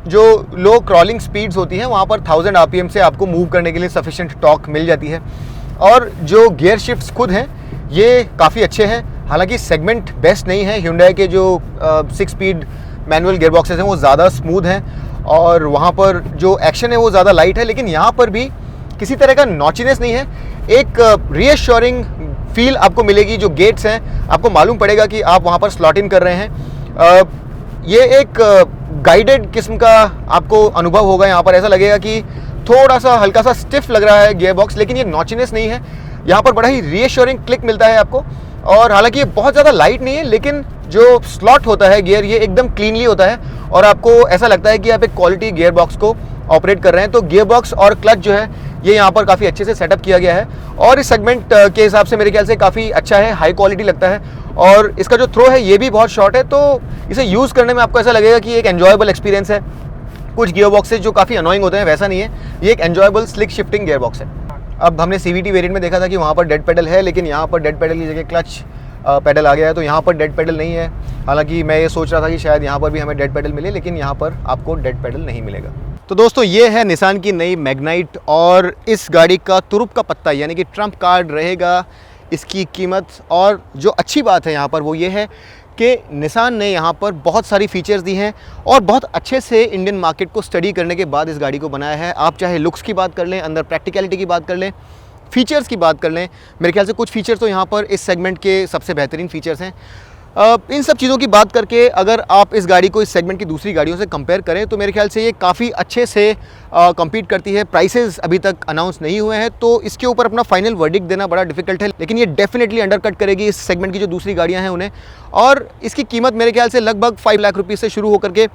जो लो क्रॉलिंग स्पीड्स होती हैं वहाँ पर 1000 आरपीएम से आपको मूव करने के लिए सफिशिएंट टॉर्क मिल जाती है। और जो गियर शिफ्ट्स खुद हैं ये काफ़ी अच्छे हैं। हालांकि सेगमेंट बेस्ट नहीं है। Hyundai के जो 6 स्पीड मैनुअल गियर बॉक्सेस हैं वो ज़्यादा स्मूथ हैं, और वहाँ पर जो एक्शन है वो ज़्यादा लाइट है। लेकिन यहाँ पर भी किसी तरह का नॉचीनेस नहीं है। एक रीअश्योरिंग फील आपको मिलेगी। जो गेट्स हैं आपको मालूम पड़ेगा कि आप वहाँ पर स्लॉट इन कर रहे हैं। ये एक गाइडेड किस्म का आपको अनुभव होगा। यहाँ पर ऐसा लगेगा कि थोड़ा सा हल्का सा स्टिफ लग रहा है गियर बॉक्स, लेकिन ये नॉचीनेस नहीं है। यहाँ पर बड़ा ही रीअश्योरिंग क्लिक मिलता है आपको। और हालांकि ये बहुत ज़्यादा लाइट नहीं है, लेकिन जो स्लॉट होता है गियर ये एकदम क्लीनली होता है, और आपको ऐसा लगता है कि आप एक क्वालिटी गियर बॉक्स को ऑपरेट कर रहे हैं। तो गियर बॉक्स और क्लच जो है ये यहाँ पर काफ़ी अच्छे से सेटअप किया गया है, और इस सेगमेंट के हिसाब से मेरे ख्याल से काफ़ी अच्छा है, हाई क्वालिटी लगता है। और इसका जो थ्रो है ये भी बहुत शॉर्ट है, तो इसे यूज़ करने में आपको ऐसा लगेगा कि एक एन्जॉयबल एक्सपीरियंस है। कुछ गियर बॉक्सेज जो काफ़ी अनोइंग होते हैं वैसा नहीं है, ये एक enjoyable slick shifting gear box है। अब हमने CVT वेरिएंट में देखा था कि वहाँ पर डेड पेडल है, लेकिन यहाँ पर डेड पेडल की जगह क्लच पेडल आ गया है, तो यहाँ पर डेड पेडल नहीं है। हालांकि मैं ये सोच रहा था कि शायद यहाँ पर भी हमें डेड पेडल मिले, लेकिन यहाँ पर आपको डेड पेडल नहीं मिलेगा। तो दोस्तों ये है निसान की नई मैग्नाइट, और इस गाड़ी का तुरुप का पत्ता यानी कि ट्रम्प कार्ड रहेगा इसकी कीमत। और जो अच्छी बात है यहाँ पर वो ये है कि निसान ने यहाँ पर बहुत सारी फीचर्स दी हैं और बहुत अच्छे से इंडियन मार्केट को स्टडी करने के बाद इस गाड़ी को बनाया है। आप चाहे लुक्स की बात कर लें, अंदर प्रैक्टिकलिटी की बात कर लें, फीचर्स की बात कर लें, मेरे ख्याल से कुछ फीचर्स तो यहाँ पर इस सेगमेंट के सबसे बेहतरीन फीचर्स हैं। इन सब चीज़ों की बात करके अगर आप इस गाड़ी को इस सेगमेंट की दूसरी गाड़ियों से कंपेयर करें तो मेरे ख्याल से ये काफ़ी अच्छे से कम्पीट करती है। प्राइसेस अभी तक अनाउंस नहीं हुए हैं तो इसके ऊपर अपना फाइनल वर्डिक्ट देना बड़ा डिफिकल्ट है, लेकिन ये डेफिनेटली अंडरकट करेगी इस सेगमेंट की जो दूसरी गाड़ियाँ हैं उन्हें। और इसकी कीमत मेरे ख्याल से लगभग 5 लाख रुपीज़ से शुरू होकर के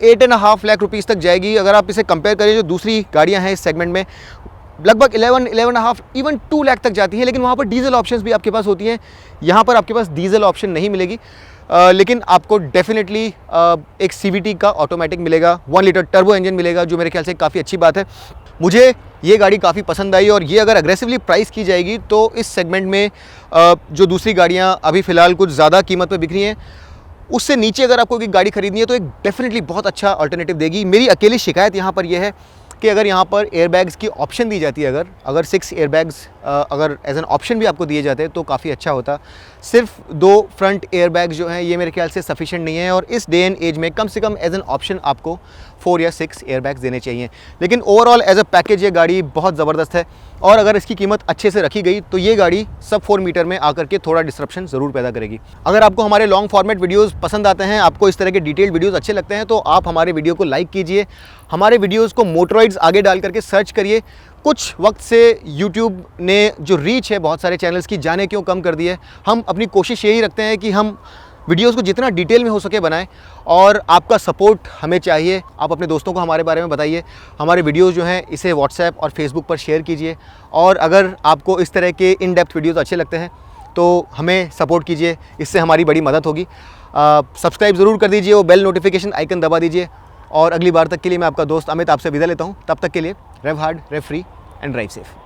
8.5 लाख रुपीज़ तक जाएगी। अगर आप इसे कंपेयर करें जो दूसरी गाड़ियाँ हैं इस सेगमेंट में, लगभग 11.5 इवन 2 लाख तक जाती है, लेकिन वहाँ पर डीजल ऑप्शंस भी आपके पास होती हैं। यहाँ पर आपके पास डीजल ऑप्शन नहीं मिलेगी, लेकिन आपको डेफिनेटली एक CVT का ऑटोमेटिक मिलेगा, 1 लीटर टर्बो इंजन मिलेगा, जो मेरे ख्याल से काफ़ी अच्छी बात है। मुझे ये गाड़ी काफ़ी पसंद आई और ये अगर अग्रेसिवली प्राइस की जाएगी तो इस सेगमेंट में जो दूसरी गाड़ियाँ अभी फ़िलहाल कुछ ज़्यादा कीमत पर बिक रही हैं, उससे नीचे अगर आपको कोई गाड़ी खरीदनी है तो एक डेफिनेटली बहुत अच्छा अल्टरनेटिव देगी। मेरी अकेली शिकायत यहाँ पर यह है कि अगर यहाँ पर एयरबैग्स की ऑप्शन दी जाती है, अगर 6 एयरबैग्स अगर एज एन ऑप्शन भी आपको दिए जाते हैं तो काफ़ी अच्छा होता। सिर्फ 2 फ्रंट एयरबैग्स जो हैं ये मेरे ख्याल से सफिशिएंट नहीं है और इस डे एंड एज में कम से कम एज एन ऑप्शन आपको 4 या 6 एयरबैग्स देने चाहिए। लेकिन ओवरऑल एज अ पैकेज ये गाड़ी बहुत ज़बरदस्त है और अगर इसकी कीमत अच्छे से रखी गई तो ये गाड़ी सब 4 मीटर में आकर के थोड़ा डिस्ट्रप्शन ज़रूर पैदा करेगी। अगर आपको हमारे लॉन्ग फॉर्मेट वीडियोज़ पसंद आते हैं, आपको इस तरह के डिटेल्ड वीडियोज़ अच्छे लगते हैं तो आप हमारे वीडियो को लाइक कीजिए, हमारे वीडियोज़ को मोटरॉइड्स आगे डाल करके सर्च करिए। कुछ वक्त से YouTube ने जो रीच है बहुत सारे चैनल्स की जाने क्यों कम कर दी है। हम अपनी कोशिश यही रखते हैं कि हम वीडियोज़ को जितना डिटेल में हो सके बनाएं और आपका सपोर्ट हमें चाहिए। आप अपने दोस्तों को हमारे बारे में बताइए, हमारे वीडियोज़ जो हैं इसे WhatsApp और Facebook पर शेयर कीजिए और अगर आपको इस तरह के इन डेप्थ वीडियोज़ अच्छे लगते हैं तो हमें सपोर्ट कीजिए, इससे हमारी बड़ी मदद होगी। सब्सक्राइब ज़रूर कर दीजिए, वो बेल नोटिफिकेशन आइकन दबा दीजिए और अगली बार तक के लिए मैं आपका दोस्त अमित आपसे विदा लेता हूँ। तब तक के लिए rev hard, rev free and drive safe.